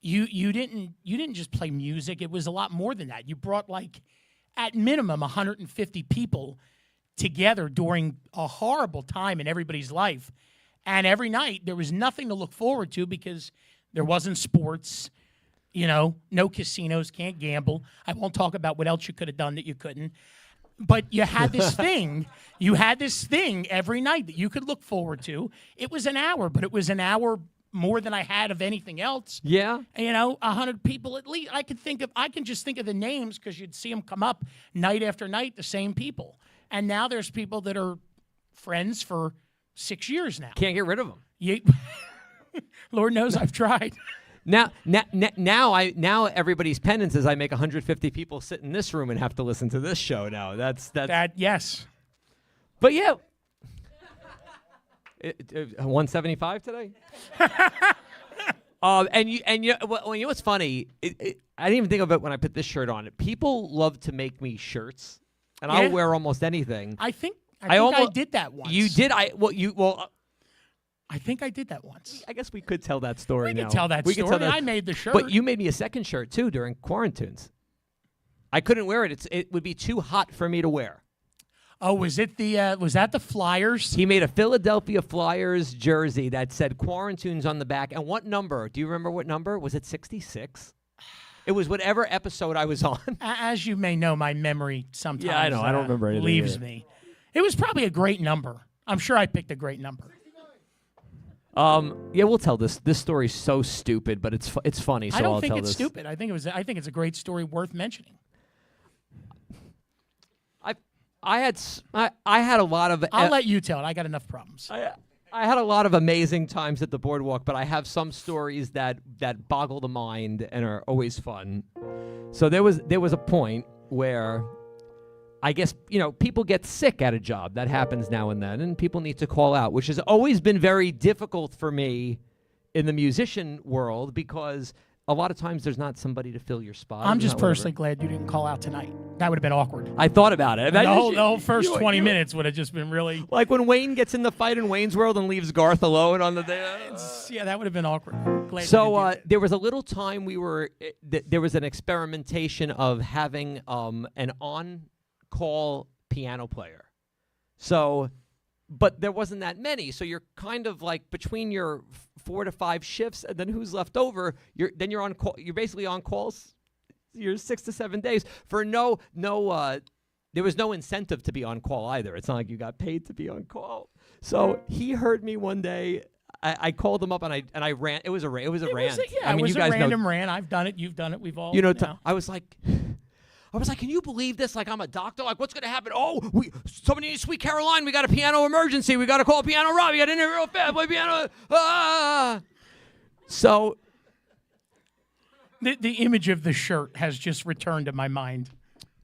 You didn't just play music. It was a lot more than that. You brought at minimum 150 people together during a horrible time in everybody's life, and every night there was nothing to look forward to because there wasn't sports. No casinos, can't gamble. I won't talk about what else you could have done that you couldn't. But you had this thing. You had this thing every night that you could look forward to. It was an hour, but it was an hour more than I had of anything else. Yeah. 100 people at least. I can just think of the names because you'd see them come up night after night, the same people. And now there's people that are friends for 6 years now. Can't get rid of them. Lord knows I've tried. Now everybody's penance is I make 150 people sit in this room and have to listen to this show now. That's yes. But yeah, 175 today. And you know what's funny? I didn't even think of it when I put this shirt on. People love to make me shirts, and I'll wear almost anything. I think I did that once. You did? I think I did that once. I guess we could tell that story now. We can tell that. I made the shirt. But you made me a second shirt, too, during Quarantunes. I couldn't wear it. It would be too hot for me to wear. Oh, was that the Flyers? He made a Philadelphia Flyers jersey that said Quarantunes on the back. And what number? Do you remember what number? Was it 66? It was whatever episode I was on. As you may know, my memory sometimes Yeah, I know. I don't remember anything leaves either. me. It was probably a great number. I'm sure I picked a great number. Yeah, we'll tell this. This story's so stupid, but it's funny. So I don't I'll think tell it's this. stupid. I think it's a great story worth mentioning. I had a lot of. I'll let you tell it. I got enough problems. I had a lot of amazing times at the Boardwalk, but I have some stories that boggle the mind and are always fun. So there was a point where I guess, people get sick at a job. That happens now and then, and people need to call out, which has always been very difficult for me in the musician world because a lot of times there's not somebody to fill your spot. I'm just personally glad you didn't call out tonight. That would have been awkward. I thought about it. The whole first 20 minutes would have just been really... Like when Wayne gets in the fight in Wayne's World and leaves Garth alone on the day. Yeah, that would have been awkward. Glad So there was a little time there was an experimentation of having an on-call piano player. So... But there wasn't that many, so you're kind of like between your 4 to 5 shifts, and then who's left over? You're on call. You're basically on calls. You're 6 to 7 days for no. There was no incentive to be on call either. It's not like you got paid to be on call. So he heard me one day. I called him up and I ran. It was a rant. Yeah, it was a random rant. I've done it. You've done it. We've all. I was like. Can you believe this? Like, I'm a doctor. Like, what's going to happen? Oh, somebody needs Sweet Caroline. We got a piano emergency. We got to call Piano Rob. We got in here real fast. Play piano. So. The image of the shirt has just returned to my mind.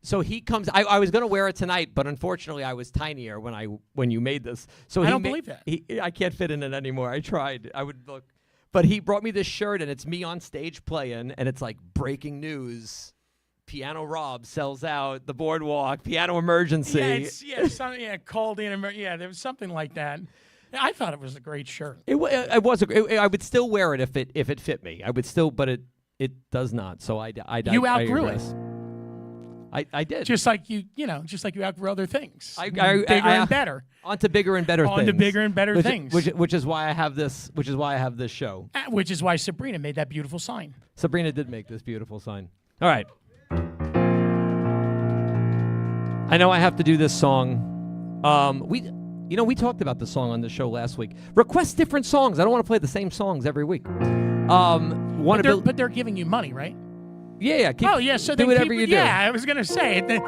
So he comes. I was going to wear it tonight, but unfortunately I was tinier when you made this. So I don't believe that. I can't fit in it anymore. I tried. I would look. But he brought me this shirt, and it's me on stage playing, and it's like breaking news. Piano Rob sells out the Boardwalk. Piano emergency. Called in. There was something like that. I thought it was a great shirt. It was. I would still wear it if it fit me. I would still, but it does not. So I you outgrew it. I did. Just like you outgrew other things. Bigger and better. On to bigger and better things. On to bigger and better things. Which is why I have this. Which is why I have this show. Which is why Sabrina made that beautiful sign. Sabrina did make this beautiful sign. All right. I know I have to do this song. We talked about this song on the show last week. Request different songs. I don't want to play the same songs every week. But they're giving you money, right? Yeah. So do whatever you do. Yeah, I was gonna say it.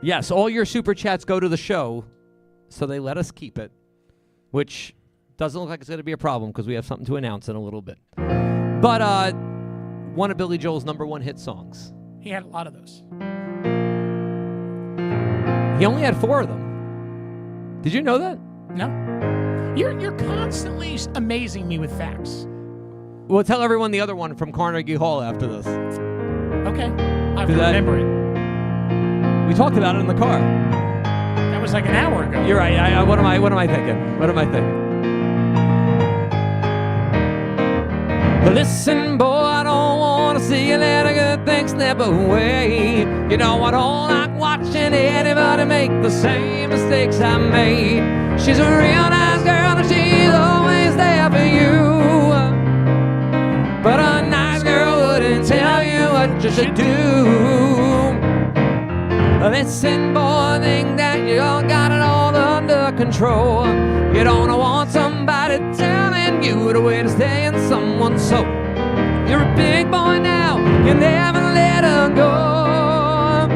Yes, all your super chats go to the show, so they let us keep it, which doesn't look like it's going to be a problem because we have something to announce in a little bit. But one of Billy Joel's #1 hit songs. He had a lot of those. He only had 4 of them. Did you know that? No. You're constantly amazing me with facts. Well, tell everyone the other one from Carnegie Hall after this. Okay. I remember it. We talked about it in the car. That was like an hour ago. You're right. What am I thinking? Listen, boy, I don't want to see you let a good thing slip away. You know I don't like watching anybody make the same mistakes I made. She's a real nice girl and she's always there for you. But a nice girl wouldn't tell you what you should do. Listen, boy, think that you all got it all under control. You don't want somebody telling you the way to stay in someone's soul. You're a big boy now, you never let her go.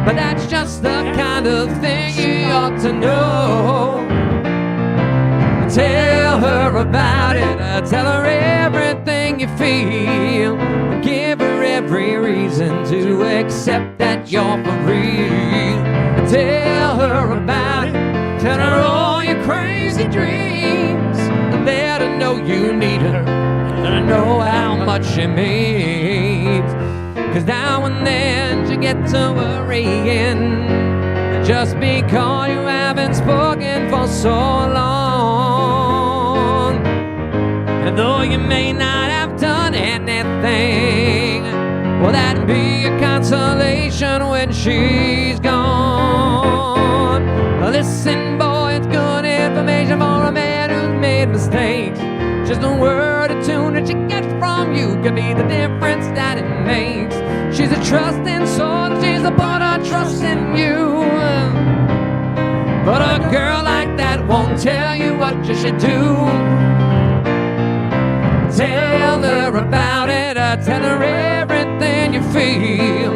But that's just the kind of thing you ought to know. Tell her about it, tell her everything you feel. Give her every reason to accept that you're for real. Tell her about it, tell her all your crazy dreams. Let her know you need her, let her know how much she means. Cause now and then she gets to worrying, just because you haven't spoken for so long. And though you may not have done anything, well, that'd be a consolation when she's gone. Listen, boy, it's good information for a man who's made mistakes. Just a word or two that you get from you could be the difference that it makes. trusting soul, she's a born on trusting you. But a girl like that won't tell you what you should do. Tell her about it, tell her everything you feel.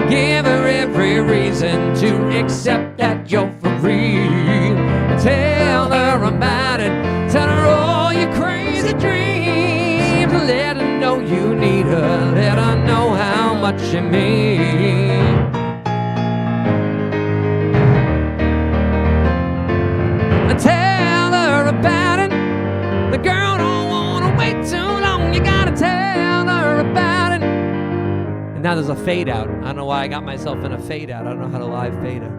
Give her every reason to accept that you're for real. Tell her about it, tell her all your crazy dreams. Let her know you need her, let her know how much you mean. Tell her about it, the girl don't wanna wait too long. You gotta tell her about it. And now there's a fade out. I don't know why I got myself in a fade out. I don't know how to live fade out.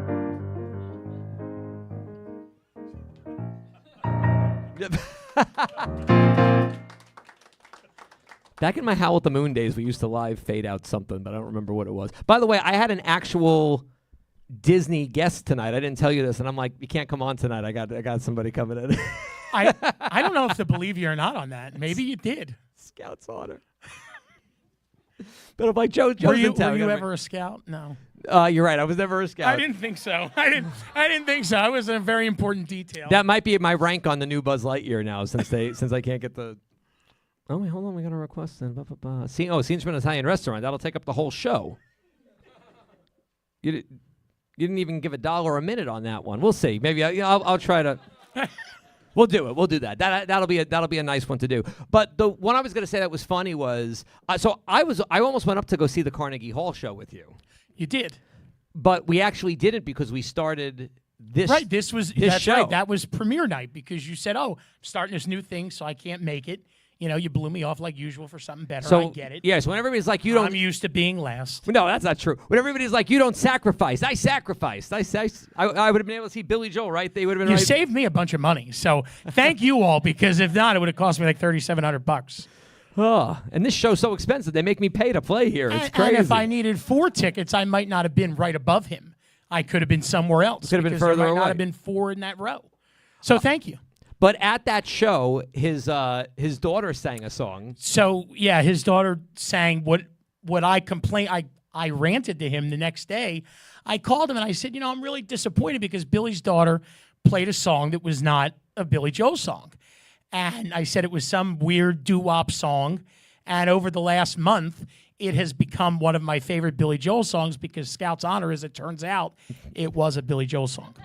Back in my Howl at the Moon days, we used to live fade out something, but I don't remember what it was. By the way, I had an actual Disney guest tonight. I didn't tell you this, and I'm like, you can't come on tonight. I got somebody coming in. I don't know if to believe you or not on that. Maybe you did. Scout's honor. But I'm like, Joe's were in town. Were you ever a scout? No. You're right. I was never a scout. I didn't think so. I didn't think so. It was a very important detail. That might be my rank on the new Buzz Lightyear now, since I can't get the. Oh wait, hold on. We got a request then. Scenes from an Italian restaurant. That'll take up the whole show. You didn't even give $1 a minute on that one. We'll see. Maybe I'll try to. We'll do it. We'll do that. That'll be a nice one to do. But the one I was going to say that was funny was I almost went up to go see the Carnegie Hall show with you. You did, but we actually didn't because we started this. Right. That's show. right. That was premiere night because you said, "Oh, I'm starting this new thing, so I can't make it." You know, you blew me off like usual for something better. So, I get it. Yeah, so when everybody's like, you don't... I'm used to being last. No, that's not true. When everybody's like, you don't sacrifice. I sacrificed. I would have been able to see Billy Joel, right? They would have been... You saved me a bunch of money. So thank you all, because if not, it would have cost me like $3,700. Oh, and this show's so expensive. They make me pay to play here. It's crazy. And if I needed 4 tickets, I might not have been right above him. I could have been somewhere else. Could have been further away. There might not have been 4 in that row. So thank you. But at that show, his daughter sang a song. So yeah, his daughter sang what I complained. I ranted to him the next day. I called him and I said, you know, I'm really disappointed because Billy's daughter played a song that was not a Billy Joel song. And I said it was some weird doo-wop song. And over the last month, it has become one of my favorite Billy Joel songs because Scout's honor, as it turns out, it was a Billy Joel song.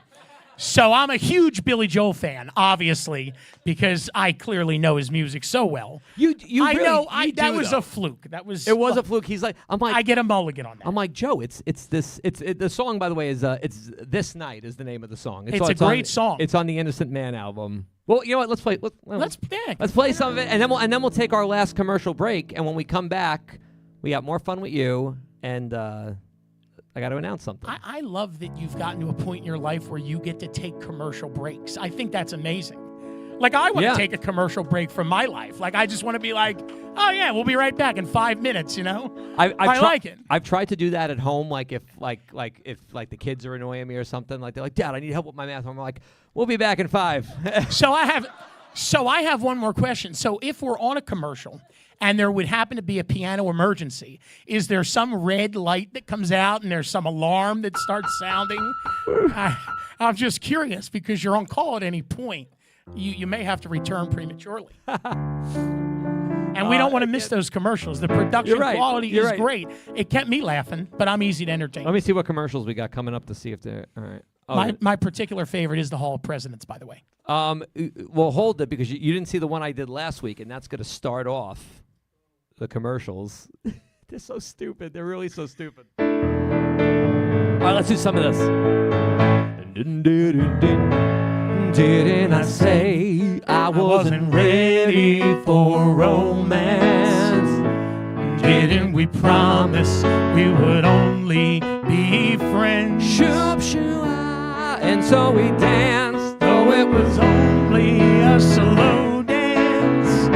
So I'm a huge Billy Joel fan, obviously, because I clearly know his music so well. That was a fluke. It was a fluke. He's like, I'm like, I get a mulligan on that. I'm like, Joe, the song, by the way, is it's This Night is the name of the song. It's a great song. It's on the Innocent Man album. Well, you know what? Let's play. Let's play some of it, and then we'll take our last commercial break. And when we come back, we got more fun with you and. I got to announce something. I love that you've gotten to a point in your life where you get to take commercial breaks. I think that's amazing. Like, I want to take a commercial break from my life. Like, I just want to be like, oh, yeah, we'll be right back in 5 minutes, you know? I like it. I've tried to do that at home, like if the kids are annoying me or something. Like, they're like, Dad, I need help with my math. I'm like, we'll be back in 5. So I have one more question. So if we're on a commercial and there would happen to be a piano emergency, is there some red light that comes out and there's some alarm that starts sounding? I'm just curious because you're on call at any point. You may have to return prematurely. And we don't want to miss those commercials. The production quality is great. It kept me laughing, but I'm easy to entertain. Let me see what commercials we got coming up to see if they're... All right. Oh, my particular favorite is the Hall of Presidents, by the way. Well, hold it, because you didn't see the one I did last week, and that's going to start off the commercials. They're so stupid. They're really so stupid. All right, let's do some of this. Didn't I say I wasn't ready for romance? Didn't we promise we would only be friends? Shoop, shoo, ah. And so we danced, though it was only a slow dance.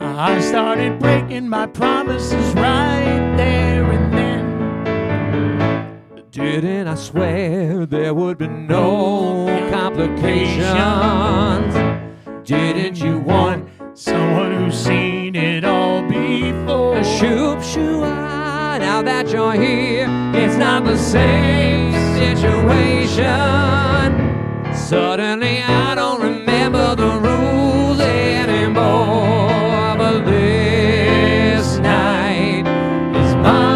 I started breaking my promises right there and then. Didn't I swear there would be no complications? Didn't you want someone who's seen it all before? Shoop, shoo, ah. Now now that you're here, it's not the same situation. Suddenly I don't remember the rules anymore, but this night is mine.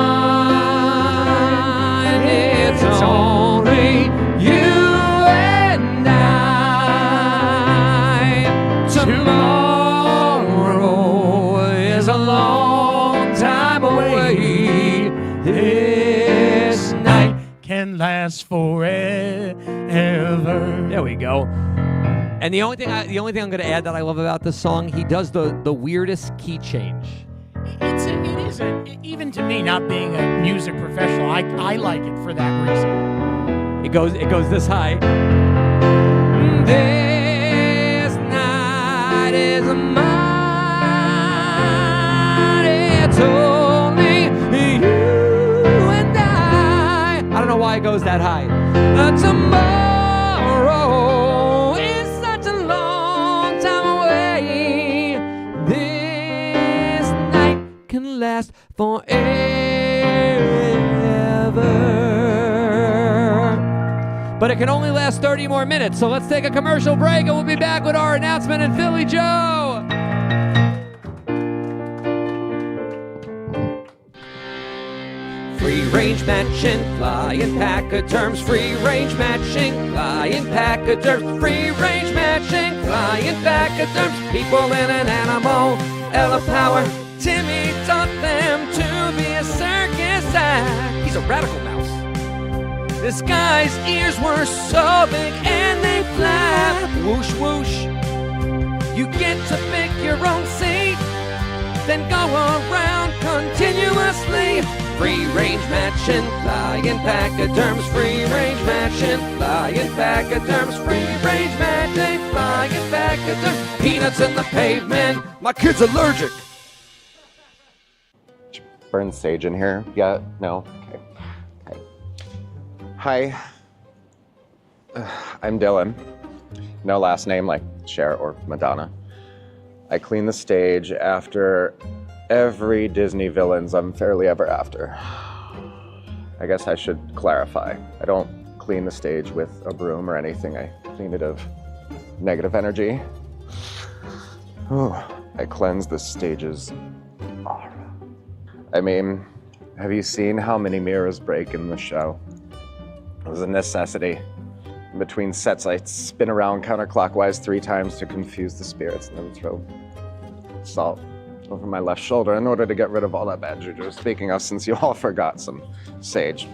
It's only you and I. Tomorrow is a long time away. This night can last forever. There we go. And the only thing I'm going to add that I love about this song, he does the weirdest key change. Even to me, not being a music professional, I like it for that reason. It goes this high. This night is mine. It's only you and I. I don't know why it goes that high. Tomorrow is such a long time away. This night can last forever. But it can only last 30 more minutes, so let's take a commercial break and we'll be back with our announcement in Philly Joe. Free range matching, flying pachyderms. Free range matching, flying pachyderms. Free range matching, flying pachyderms. People in an animal, Ella Power. Timmy taught them to be a circus act. He's a radical mouse. This guy's ears were so big and they flap. Whoosh, whoosh. You get to pick your own seat, then go around continuously. Free range matching, flying pachyderms. Free range matching, flying pachyderms. Free range matching, flying pachyderms. Peanuts in the pavement. My kid's allergic. Burn sage in here yet? No? Okay. Hi. I'm Dylan. No last name like Cher or Madonna. I clean the stage after every Disney villain's Unfairly Ever After. I guess I should clarify. I don't clean the stage with a broom or anything. I clean it of negative energy. I cleanse the stage's aura. I mean, have you seen how many mirrors break in the show? It was a necessity. In between sets, I spin around counterclockwise 3 times to confuse the spirits and then throw salt over my left shoulder in order to get rid of all that bad juju. Speaking of, since you all forgot some sage.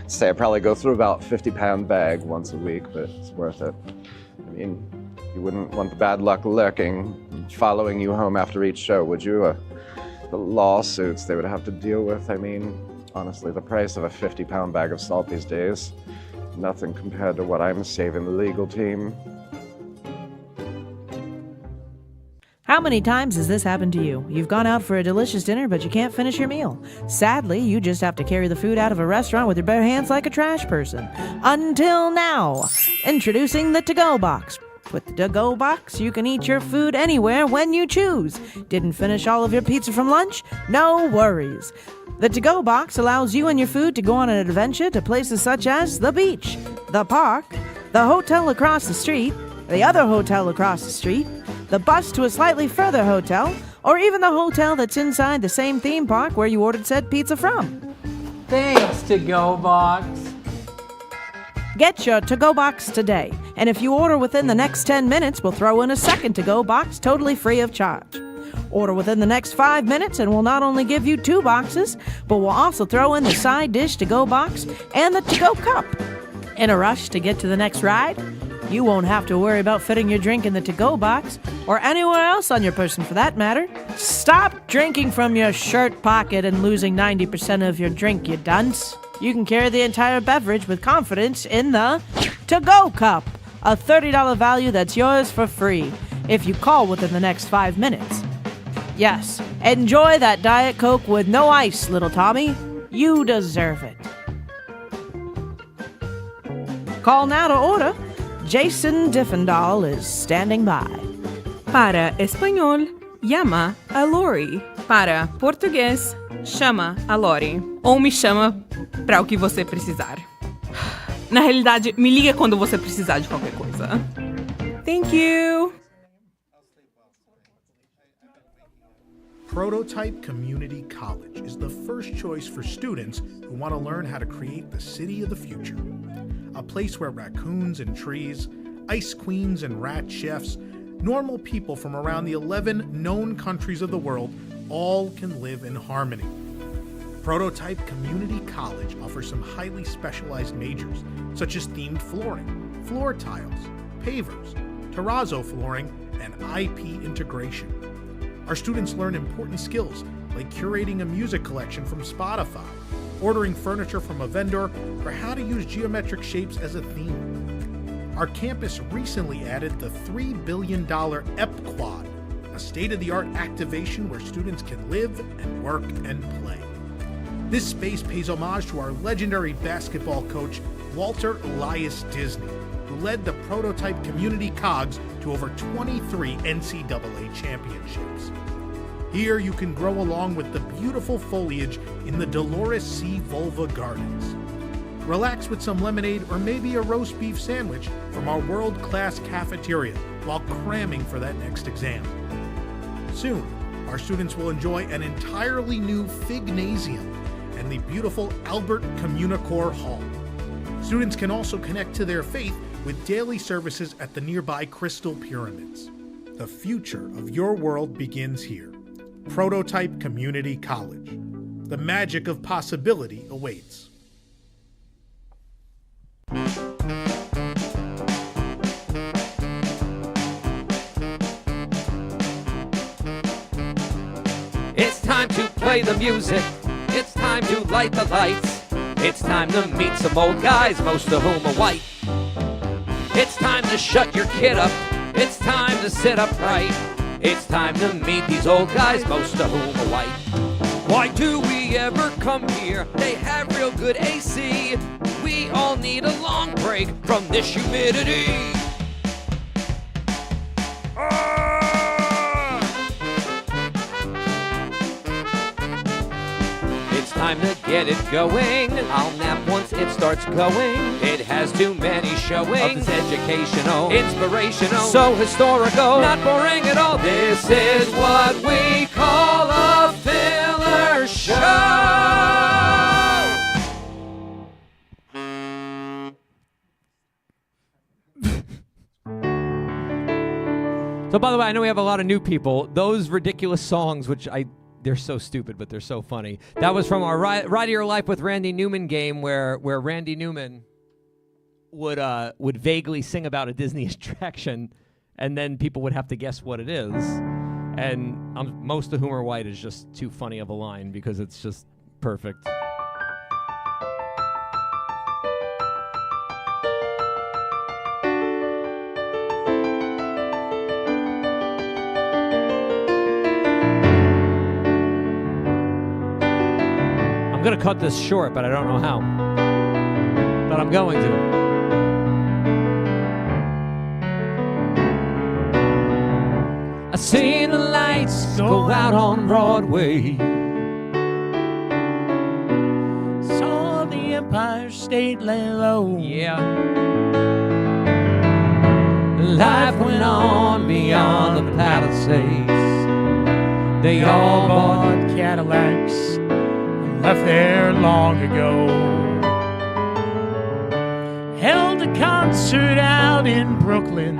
Say I probably go through about 50-pound bag once a week, but it's worth it. I mean, you wouldn't want the bad luck lurking, following you home after each show, would you? The lawsuits they would have to deal with. I mean, honestly, the price of a 50-pound bag of salt these days, nothing compared to what I'm saving the legal team. How many times has this happened to you? You've gone out for a delicious dinner, but you can't finish your meal. Sadly, you just have to carry the food out of a restaurant with your bare hands like a trash person. Until now, introducing the To-Go Box. With the To-Go Box, you can eat your food anywhere when you choose. Didn't finish all of your pizza from lunch? No worries. The To-Go Box allows you and your food to go on an adventure to places such as the beach, the park, the hotel across the street, the other hotel across the street, the bus to a slightly further hotel, or even the hotel that's inside the same theme park where you ordered said pizza from. Thanks, To-Go Box. Get your To-Go Box today, and if you order within the next 10 minutes, we'll throw in a second To-Go Box totally free of charge. Order within the next 5 minutes and we'll not only give you 2 boxes, but we'll also throw in the side dish To-Go Box and the To-Go Cup. In a rush to get to the next ride? You won't have to worry about fitting your drink in the To-Go Box, or anywhere else on your person for that matter. Stop drinking from your shirt pocket and losing 90% of your drink, you dunce. You can carry the entire beverage with confidence in the To-Go Cup, a $30 value that's yours for free if you call within the next 5 minutes. Yes, enjoy that Diet Coke with no ice, little Tommy. You deserve it. Call now to order. Jason Diffendahl is standing by. Para español, llama a Lori. Para portugués, Chama a Lori. Ou me chama pra o que você precisar. Na realidade, me liga quando você precisar de qualquer coisa. Thank you! Prototype Community College is the first choice for students who want to learn how to create the city of the future. A place where raccoons and trees, ice queens and rat chefs, normal people from around the 11 known countries of the world all can live in harmony. Prototype Community College offers some highly specialized majors, such as themed flooring, floor tiles, pavers, terrazzo flooring, and IP integration. Our students learn important skills like curating a music collection from Spotify, ordering furniture from a vendor, or how to use geometric shapes as a theme. Our campus recently added the $3 billion EP Quad, a state-of-the-art activation where students can live and work and play. This space pays homage to our legendary basketball coach, Walter Elias Disney, who led the Prototype Community Cogs to over 23 NCAA championships. Here you can grow along with the beautiful foliage in the Dolores C. Volva Gardens. Relax with some lemonade or maybe a roast beef sandwich from our world-class cafeteria while cramming for that next exam. Soon, our students will enjoy an entirely new Fignasium and the beautiful Albert Communicore Hall. Students can also connect to their faith with daily services at the nearby Crystal Pyramids. The future of your world begins here. Prototype Community College. The magic of possibility awaits. It's time to play the music. It's time to light the lights. It's time to meet some old guys, most of whom are white. It's time to shut your kid up. It's time to sit upright. It's time to meet these old guys, most of whom are white. Why do we ever come here? They have real good AC. We all need a long break from this humidity. It's time to get it going. I'll nap once it starts going. It has too many showings. It's educational, inspirational, so historical, not boring at all. This is what we call a filler show. So, by the way, I know we have a lot of new people. Those ridiculous songs, which they're so stupid, but they're so funny. That was from our Ride of Your Life with Randy Newman game where Randy Newman would vaguely sing about a Disney attraction, and then people would have to guess what it is. And most of whom are white is just too funny of a line because it's just perfect. I'm going to cut this short, but I don't know how. But I'm going to. I seen the lights go out on Broadway. Saw the Empire State lay low. Yeah. Life went on beyond the Palisades. They all bought Cadillacs. Left there long ago. Held a concert out in Brooklyn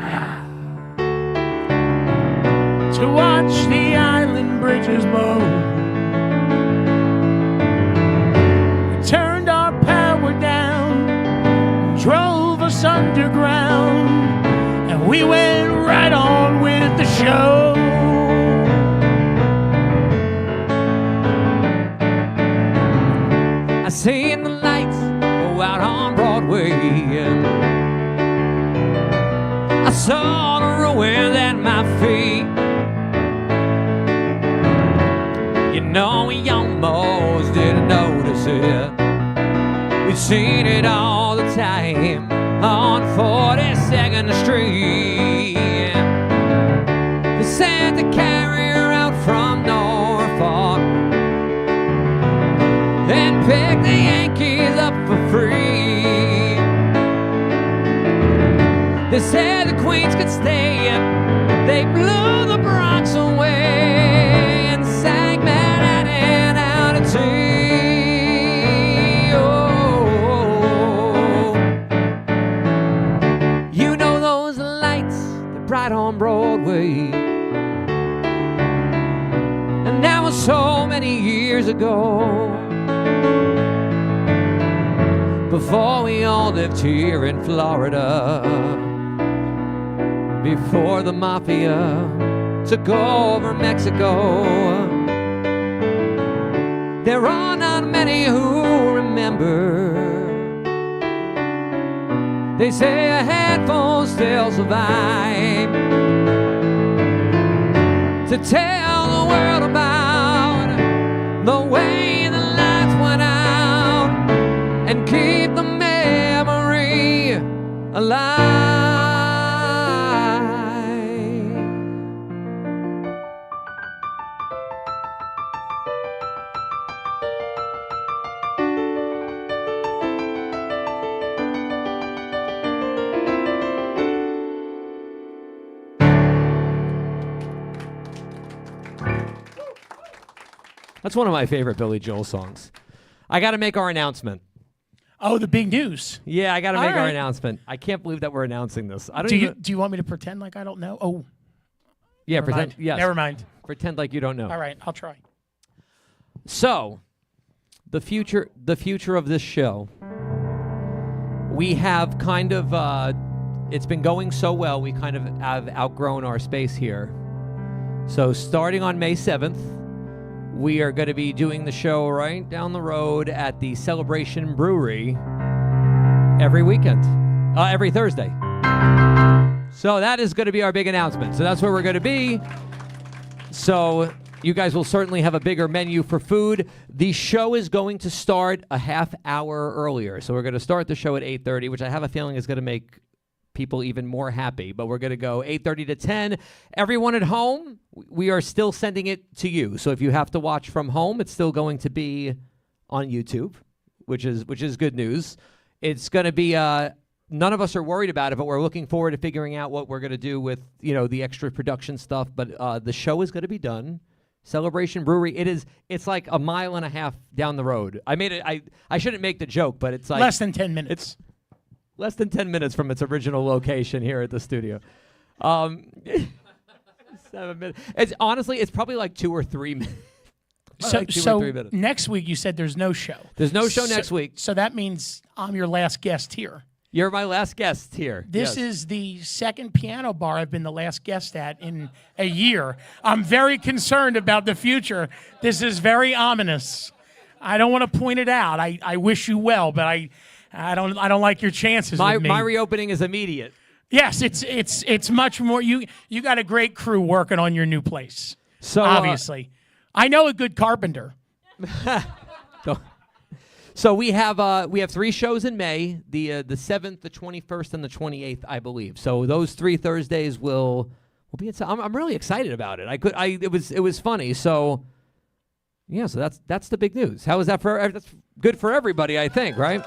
to watch the island bridges blow. We turned our power down, drove us underground, and we went right on with the show. Seen the lights go out on Broadway. I saw the ruin at my feet. You know, we almost didn't notice it. We've seen it all the time on 42nd Street. They sent the carrier out from Norfolk. picked the Yankees up for free. They said the Queens could stay, they blew the Bronx away and sang Manhattan out at sea. Oh, you know those lights, they're bright on Broadway. And that was so many years ago, before we all lived here in Florida, before the mafia took over Mexico. There are not many who remember. They say a handful still survive to tell the world about the way the lights went out and keep the memory alive. That's one of my favorite Billy Joel songs. I got to make our announcement. Oh, the big news. Yeah, I got to make All our right. announcement. I can't believe that we're announcing this. I don't Do even. you want me to pretend like I don't know? Oh, Yeah, never pretend. mind. Yes. Never mind. Pretend like you don't know. All right, I'll try. So, the future of this show. We have kind of. It's been going so well. We kind of have outgrown our space here. So, starting on May 7th, we are going to be doing the show right down the road at the Celebration Brewery every weekend, every Thursday. So that is going to be our big announcement. So that's where we're going to be. So you guys will certainly have a bigger menu for food. The show is going to start a half hour earlier. So we're going to start the show at 8:30, which I have a feeling is going to make people even more happy. But we're going to go 8:30 to 10. Everyone at home, we are still sending it to you. So if you have to watch from home, it's still going to be on YouTube, which is good news. It's going to be none of us are worried about it, but we're looking forward to figuring out what we're going to do with, the extra production stuff. But the show is going to be done. Celebration Brewery. It's like a mile and a half down the road. I made it. I shouldn't make the joke, but it's like Less than 10 minutes. It's less than 10 minutes from its original location here at the studio. 7 minutes. It's probably like 2 or 3 minutes. So, Like 2 or 3 minutes. Next week you said there's no show. There's no show next week. So that means I'm your last guest here. You're my last guest here. This Yes. is the second piano bar I've been the last guest at in a year. I'm very concerned about the future. This is very ominous. I don't want to point it out. I wish you well, but I don't like your chances with me. My reopening is immediate. Yes, it's much more. You got a great crew working on your new place. So obviously, I know a good carpenter. So we have 3 shows in May, the 7th, the 21st, and the 28th, I believe. So those 3 Thursdays will be. I'm really excited about it. It was funny. So yeah, so that's the big news. How is that that's good for everybody, I think, right?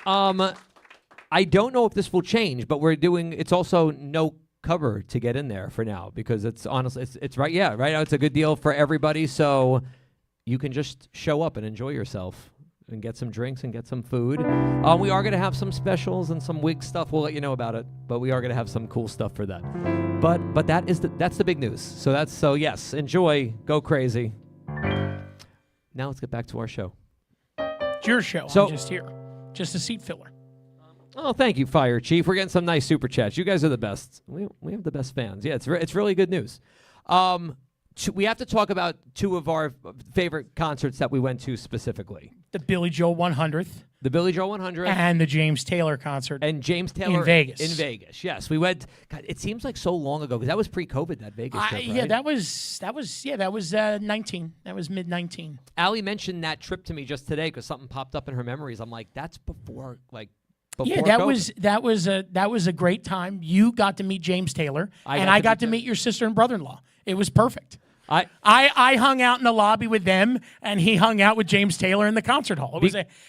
I don't know if this will change, but it's also no cover to get in there for now because it's honestly it's right. Yeah, right now it's a good deal for everybody. So you can just show up and enjoy yourself and get some drinks and get some food. We are going to have some specials and some WIGS stuff. We'll let you know about it, but we are going to have some cool stuff for that. But that's the big news. So yes, enjoy, go crazy. Now let's get back to our show. It's your show. So- I'm just here, just a seat filler. Oh, thank you, Fire Chief. We're getting some nice super chats. You guys are the best. We have the best fans. Yeah, it's really good news. We have to talk about 2 of our favorite concerts that we went to specifically. The Billy Joel 100th. The Billy Joel 100th. And the James Taylor concert. And James Taylor in Vegas. In Vegas, yes. We went, God, it seems like so long ago because that was pre-COVID, that Vegas trip, right? Yeah, that was 19. That was mid-19. Allie mentioned that trip to me just today because something popped up in her memories. I'm like, that's before Yeah, COVID. that was a great time. You got to meet James Taylor, and I got to meet your sister and brother-in-law. It was perfect. I hung out in the lobby with them, and he hung out with James Taylor in the concert hall.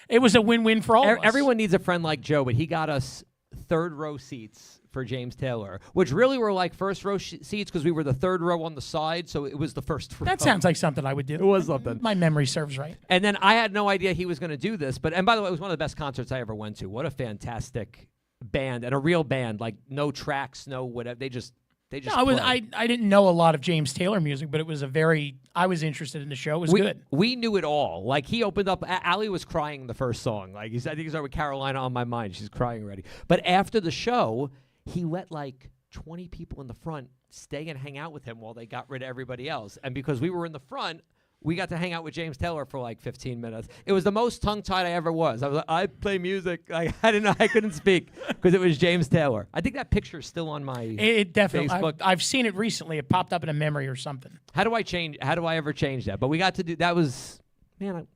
It was a win-win for all of us. Everyone needs a friend like Joe, but he got us third row seats for James Taylor, which really were like first row seats because we were the third row on the side, so it was the first row. That sounds like something I would do. It was something. My memory serves right. And then I had no idea he was going to do this, and by the way, it was one of the best concerts I ever went to. What a fantastic band, and a real band, like no tracks, no whatever. They just I didn't know a lot of James Taylor music, but it was I was interested in the show. It was good. We knew it all. Like he opened up, Allie was crying the first song. Like I think he started with Carolina on My Mind. She's crying already. But after the show, he let like 20 people in the front stay and hang out with him while they got rid of everybody else. And because we were in the front, we got to hang out with James Taylor for like 15 minutes. It was the most tongue-tied I ever was. I was like, I play music. I didn't know I couldn't speak because it was James Taylor. I think that picture's still on my It definitely. Facebook. I've seen it recently. It popped up in a memory or something. How do I ever change that? But we got to do that. Was man,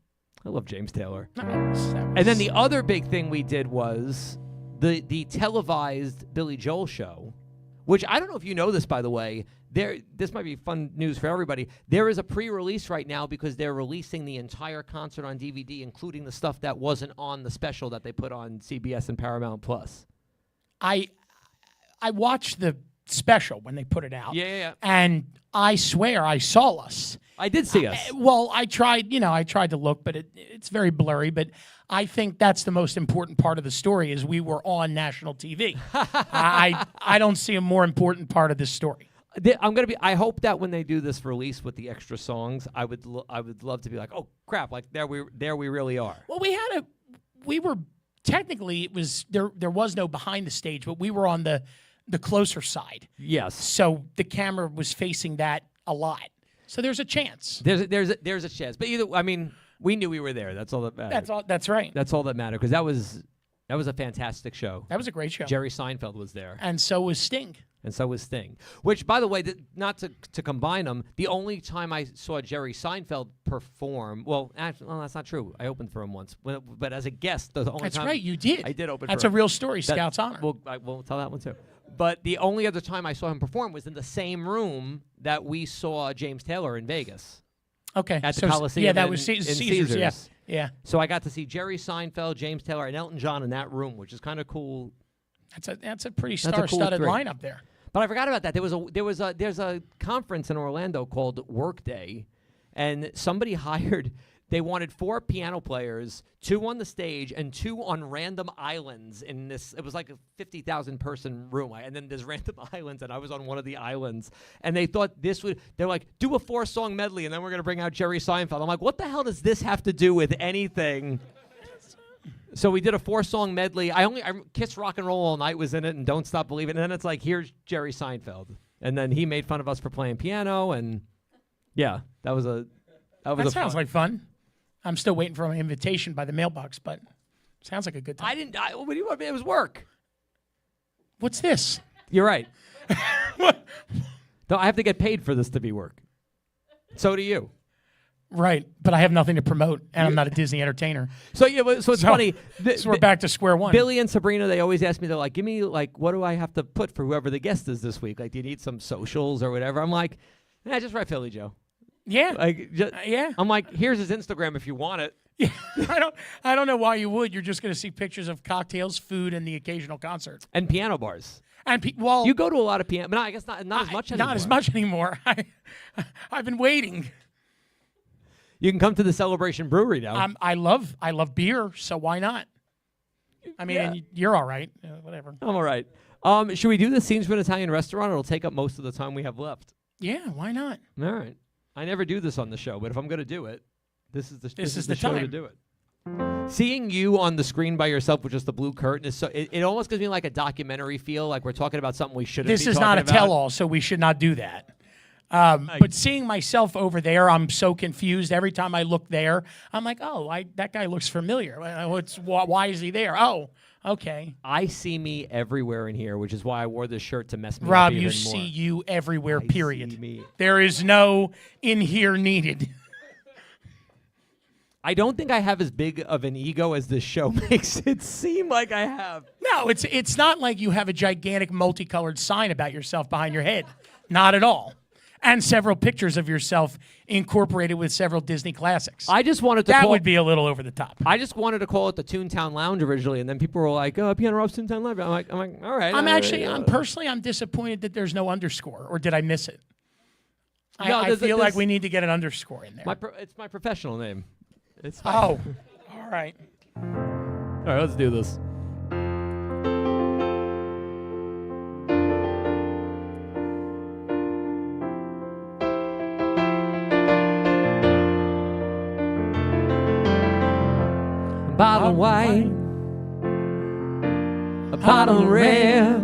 I love James Taylor. And then the other big thing we did was the televised Billy Joel show, which I don't know if you know this, by the way. This might be fun news for everybody. There is a pre-release right now because they're releasing the entire concert on DVD, including the stuff that wasn't on the special that they put on CBS and Paramount Plus. I watched the special when they put it out. Yeah. And I swear I saw us. I did see us. I tried to look, but it's very blurry. But I think that's the most important part of the story is we were on national TV. I don't see a more important part of this story. I hope that when they do this release with the extra songs, I would love to be like, oh crap, like there we really are. Well, we were technically there was no behind the stage, but we were on the closer side. Yes. So the camera was facing that a lot. So there's a chance. There's a chance, but we knew we were there. That's all that mattered. That's right. That's all that mattered because that was a fantastic show. That was a great show. Jerry Seinfeld was there, and so was Sting. Which, by the way, not to combine them, the only time I saw Jerry Seinfeld perform, actually, that's not true. I opened for him once, but as a guest, the only That's time right, you did. I did open. That's for him. a real story, Scout's honor. We'll tell that one too. But the only other time I saw him perform was in the same room that we saw James Taylor in Vegas. Okay, at the Coliseum. Yeah, that was in Caesars. Yeah. So I got to see Jerry Seinfeld, James Taylor, and Elton John in that room, which is kind of cool. That's a pretty star-studded lineup there. But I forgot about that. There's a conference in Orlando called Workday, and somebody hired. They wanted 4 piano players, 2 on the stage and 2 on random islands in this. It was like a 50,000 person room, and then there's random islands, and I was on one of the islands. And they thought they're like, do a 4-song medley, and then we're gonna bring out Jerry Seinfeld. I'm like, what the hell does this have to do with anything? So we did a 4-song medley. I Kiss Rock and Roll All Night was in it, and Don't Stop Believing. And then it's like, here's Jerry Seinfeld, and then he made fun of us for playing piano, and yeah, that sounds like fun. I'm still waiting for an invitation by the mailbox, but sounds like a good time. What do you want? It was work. What's this? You're right. What? No, I have to get paid for this to be work. So do you. Right, but I have nothing to promote, and I'm not a Disney entertainer. So it's funny. So we're back to square one. Billy and Sabrina, they always ask me, they're like, give me, like, what do I have to put for whoever the guest is this week? Like, do you need some socials or whatever? I'm like, just write Philly Joe. Yeah. Yeah. I'm like, here's his Instagram if you want it. Yeah. I don't know why you would. You're just going to see pictures of cocktails, food, and the occasional concert. And piano bars. And you go to a lot of piano, but I guess not as much anymore. Not as much anymore. I've been waiting. You can come to the Celebration Brewery now. I love beer, so why not? I mean, and you're all right. Whatever. I'm all right. Should we do the scenes from an Italian restaurant? It'll take up most of the time we have left. Yeah, why not? All right. I never do this on the show, but if I'm going to do it, this is the show time to do it. Seeing you on the screen by yourself with just the blue curtain is it almost gives me like a documentary feel, like we're talking about something we shouldn't be talking about. This is not a tell-all, so we should not do that. But seeing myself over there, I'm so confused. Every time I look there, I'm like, that guy looks familiar. Why is he there? Oh, okay. I see me everywhere in here, which is why I wore this shirt to mess me up Rob, even more. you see you everywhere, period. See me. There is no in here needed. I don't think I have as big of an ego as this show makes it seem like I have. No, it's not like you have a gigantic multicolored sign about yourself behind your head. Not at all. And several pictures of yourself incorporated with several Disney classics. I just wanted to that call, would be a little over the top. I just wanted to call it the TuneTown Lounge originally, and then people were like, "Oh, Piano Rob's TuneTown Lounge." I'm like, all right. I'm disappointed that there's no underscore, or did I miss it? No, I feel like we need to get an underscore in there. It's my professional name. It's all right. All right, let's do this. A bottle of white, a bottle of red,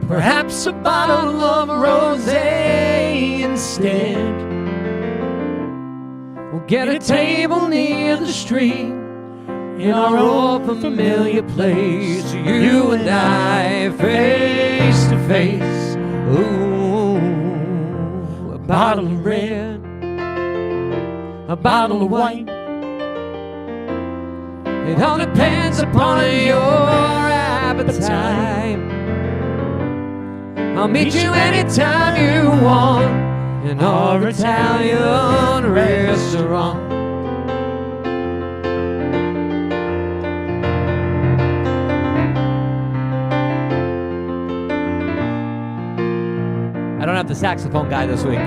perhaps a bottle of rosé instead. We'll get a table near the street in our old familiar place, you and I face to face. Ooh, a bottle of red, a bottle of white. It all depends upon your appetite. I'll meet you anytime you want in our Italian restaurant. I don't have the saxophone guy this week.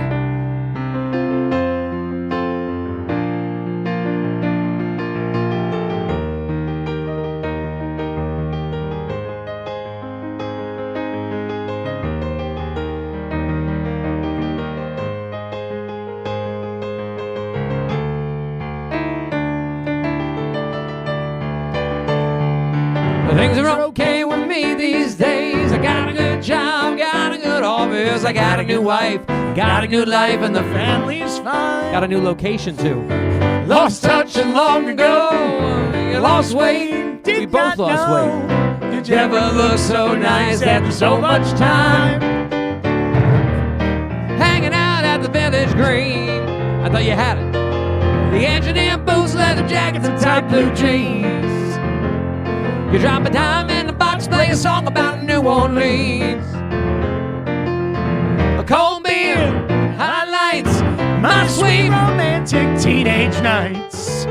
Things are okay with me these days. I got a good job, got a good office, I got a new wife, got a new life, and the family's fine. Got a new location too. Lost touch and long ago. You lost weight, we both lost weight. Did you ever look so nice after so much time? Hanging out at the Village Green. I thought you had it. The engineer boots, leather jackets, and tight blue jeans. You drop a dime in the box, play a song about New Orleans. A cold beer highlights my sweet romantic teenage nights.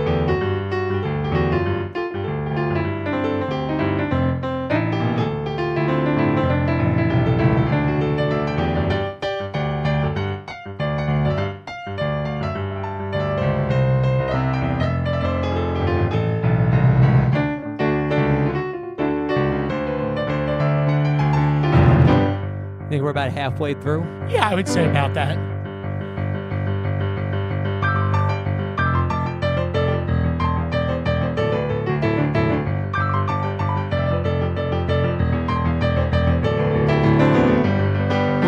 I think we're about halfway through. Yeah, I would say about that.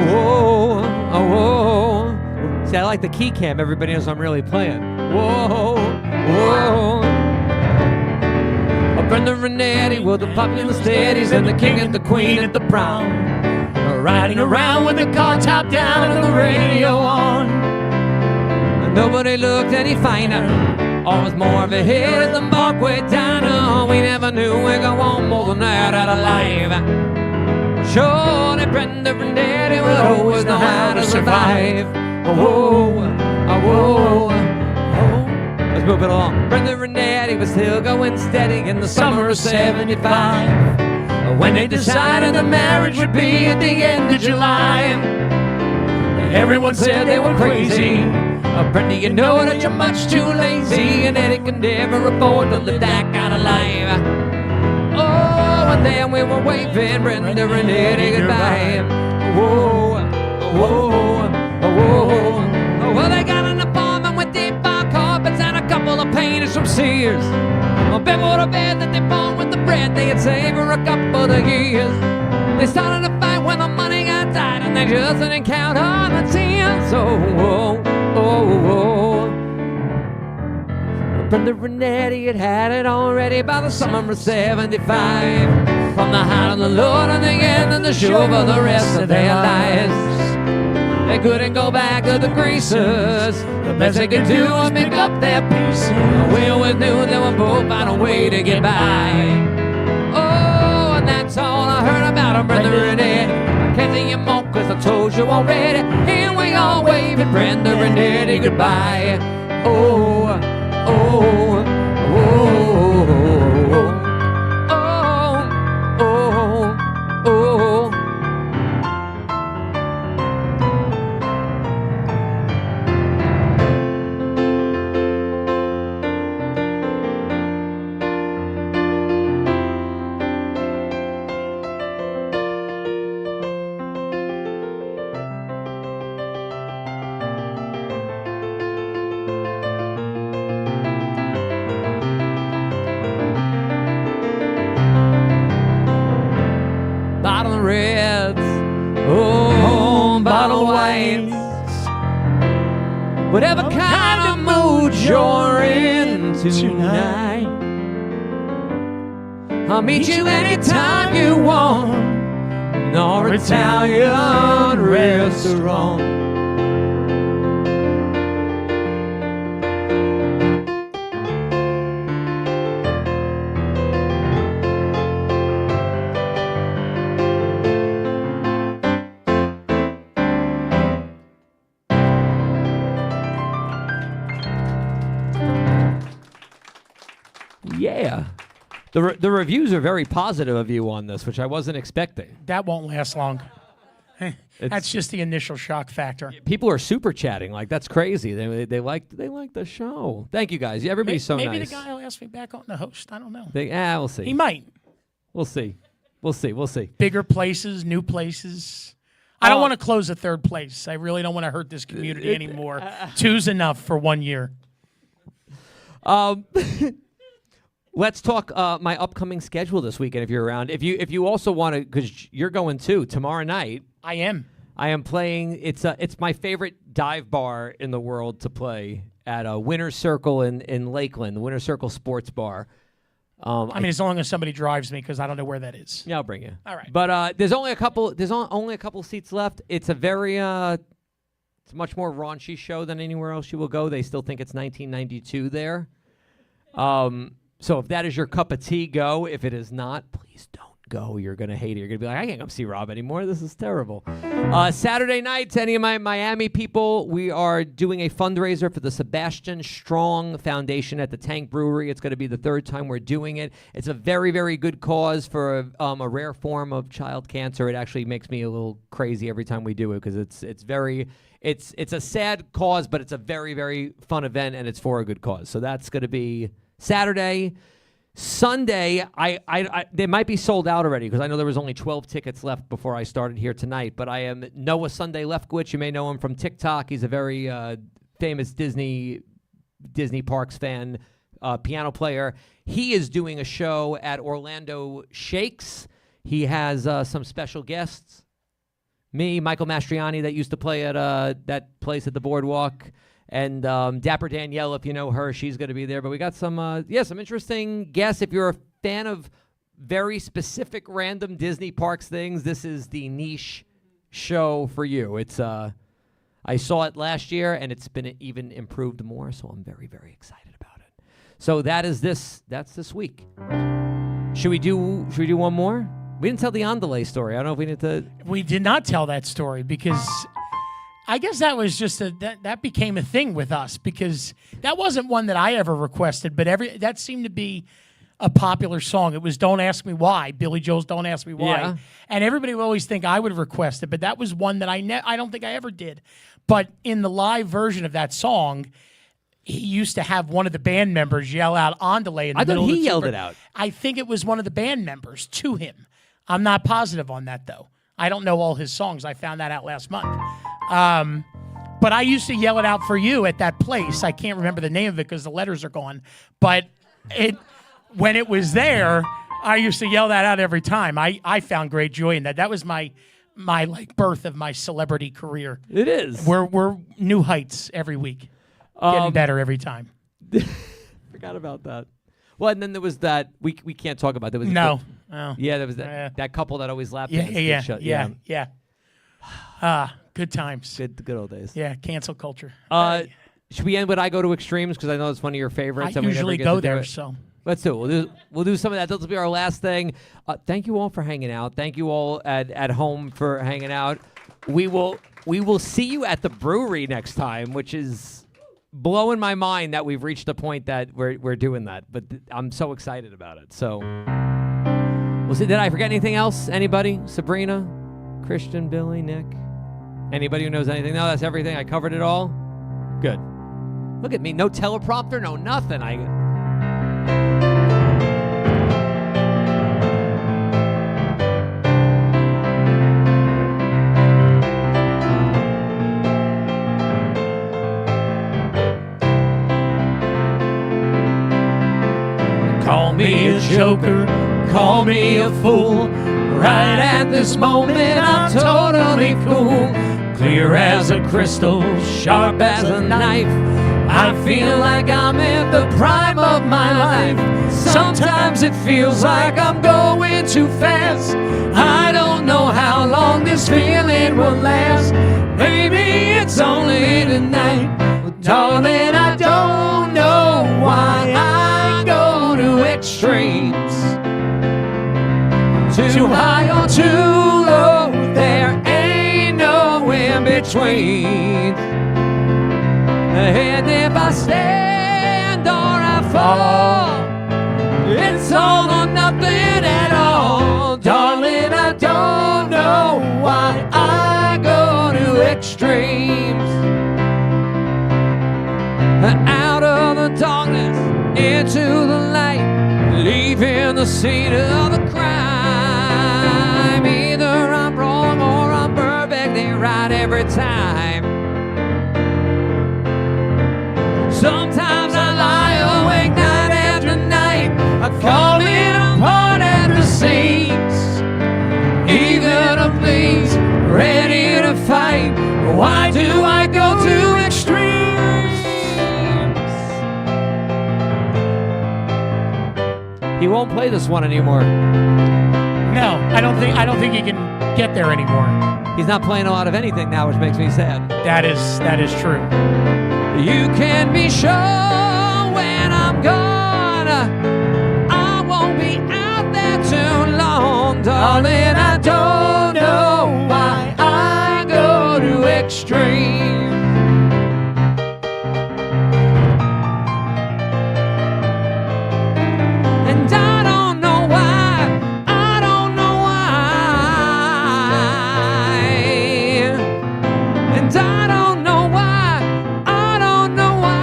Whoa, oh, whoa. See, I like the key cam. Everybody knows I'm really playing. Whoa, whoa. Brenda Renetti with the popular steadies and the king and the queen at the prom. Riding around with the car top down and the radio on. And nobody looked any finer, always more of a hit at the Parkway Diner. We never knew we'd go on more than that out of life. Surely Brenda and Daddy would always know how to survive. Oh, oh, oh, oh. Let's move it along. Brenda and Daddy was still going steady in the summer of '75. When they decided the marriage would be at the end of July. Everyone said they were crazy. Brenda, you know that you're much too lazy, and Eddie can never afford to live that kind of life. Oh, and then we were waving Brenda and Eddie goodbye. Whoa, whoa, whoa. Well, they got an apartment with deep bar carpets and a couple of painters from Sears. A bed for a bed that they bought with the bread they had saved for a couple of years. They started to fight when the money got tight, and they just didn't count on the tears. Oh, oh, oh, oh. Brenda Renetti had it already by the summer of '75. From the heart of the Lord and the end of the show for the rest of their lives. They couldn't go back to the greasers. The best they could do was pick up their pieces. We always knew they would both find a way to get by. Oh, and that's all I heard about them, Brenda and Eddie. I can't see you more cause the told you already. Here we are waving Brenda and Eddie goodbye. Oh, oh, oh, oh, oh, oh. Bottle of reds, oh, bottle of whites. Whatever kind of mood you're in tonight, I'll meet you anytime you want. Nor Italian restaurant. Yeah. The reviews are very positive of you on this, which I wasn't expecting. That won't last long. That's just the initial shock factor. People are super chatting like that's crazy. They like the show. Thank you guys. Everybody's so maybe nice. the guy will ask me back on the host. I don't know. We'll see. He might. We'll see. We'll see. Bigger places, new places. I don't want to close a third place. I really don't want to hurt this community anymore. 2's enough for 1 year. Let's talk my upcoming schedule this weekend if you're around. If you also want to, because you're going too tomorrow night. I am. I am playing. It's my favorite dive bar in the world to play at a Winter Circle in Lakeland, the Winter Circle Sports Bar. I mean, as long as somebody drives me, because I don't know where that is. Yeah, I'll bring you. All right. But there's only a couple. There's only a couple seats left. It's a very it's a much more raunchy show than anywhere else you will go. They still think it's 1992 there. So if that is your cup of tea, go. If it is not, please don't go. You're going to hate it. You're going to be like, I can't come see Rob anymore. This is terrible. Saturday night, to any of my Miami people, we are doing a fundraiser for the Sebastian Strong Foundation at the Tank Brewery. It's going to be the third time we're doing it. It's a very, very good cause for a rare form of child cancer. It actually makes me a little crazy every time we do it because it's a sad cause, but it's a very, very fun event, and it's for a good cause. So that's going to be Saturday. Sunday, they might be sold out already because I know there was only 12 tickets left before I started here tonight. But I am Noah Sunday Lefkowitz. You may know him from TikTok. He's a very famous Disney Parks fan, piano player. He is doing a show at Orlando Shakes. He has some special guests. Me, Michael Mastriani, that used to play at that place at the Boardwalk. And Dapper Danielle, if you know her, she's going to be there. But we got some interesting guests. If you're a fan of very specific random Disney Parks things, this is the niche show for you. It's I saw it last year, and it's been even improved more, so I'm very, very excited about it. So that's this week. Should we do one more? We didn't tell the Andale story. I don't know if we need to. We did not tell that story because I guess that was just that became a thing with us because that wasn't one that I ever requested, but that seemed to be a popular song. It was "Don't Ask Me Why," Billy Joel's "Don't Ask Me Why," yeah. And everybody would always think I would request it, but that was one that I don't think I ever did. But in the live version of that song, he used to have one of the band members yell out "Andale" in the middle of the he yelled it out. I think it was one of the band members to him. I'm not positive on that though. I don't know all his songs. I found that out last month. But I used to yell it out for you at that place. I can't remember the name of it because the letters are gone. But when it was there, I used to yell that out every time. I found great joy in that. That was my like birth of my celebrity career. It is. We're new heights every week. Getting better every time. Forgot about that. Well, and then there was that we can't talk about. There was no. Yeah, there was that couple that always laughed. Yeah. Good times. Good old days. Yeah, cancel culture. Should we end with "I Go to Extremes" because I know it's one of your favorites. I usually go there, so let's do it. We'll do some of that. That'll be our last thing. Thank you all for hanging out. Thank you all at home for hanging out. we will see you at the brewery next time, which is blowing my mind that we've reached a point that we're doing that. But I'm so excited about it. So we'll see. Did I forget anything else? Anybody? Sabrina, Christian, Billy, Nick? Anybody who knows anything? No, that's everything. I covered it all. Good. Look at me. No teleprompter. No nothing. Call me a joker, call me a fool. Right at this moment, I'm totally cool. Clear as a crystal, sharp as a knife. I feel like I'm at the prime of my life. Sometimes it feels like I'm going too fast. I don't know how long this feeling will last. Maybe it's only tonight. But darling, I don't know why I go to extremes. Too high or too low, there ain't no in between. And if I stand or I fall, it's all or nothing at all. Darling, I don't know why I go to extremes. Out of the darkness, into the light, leaving the scene of the crime. Either I'm wrong or I'm perfectly right every time. Sometimes I lie awake night after night, falling apart at the seams, eager to please, ready to fight. Why do I go to extremes? He won't play this one anymore. No, I don't think he can get there anymore. He's not playing a lot of anything now, which makes me sad. That is true. You can be sure when I'm gone, I won't be out there too long. Darling, I don't know why I go to extreme. And I don't know why, I don't know why. And I don't know why, I don't know why.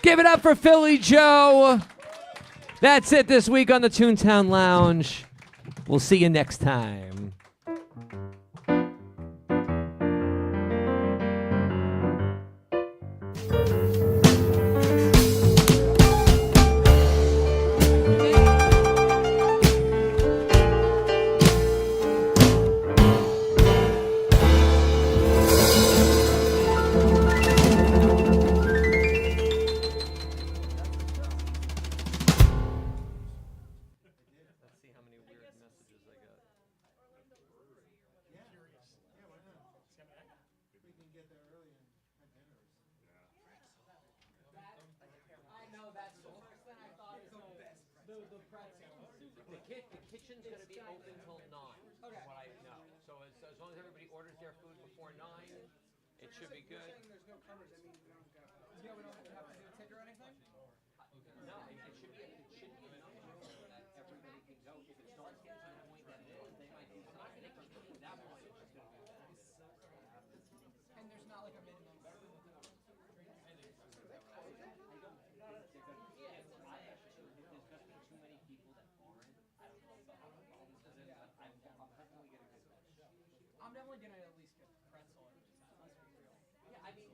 Give it up for Philly Joe. That's it this week on the TuneTown Lounge. We'll see you next time. The kitchen's going to be open till 9, from what I know. So as long as everybody orders their food before 9, it should be good. There's no covers. That means we don't have to do a ticket or anything? No, it should be enough so that everybody can go. If it starts getting to the point that it is, they might decide they can go at that point. And there's not like a minimum. I'm definitely gonna at least get pretzel. Let's be real. Yeah, I mean,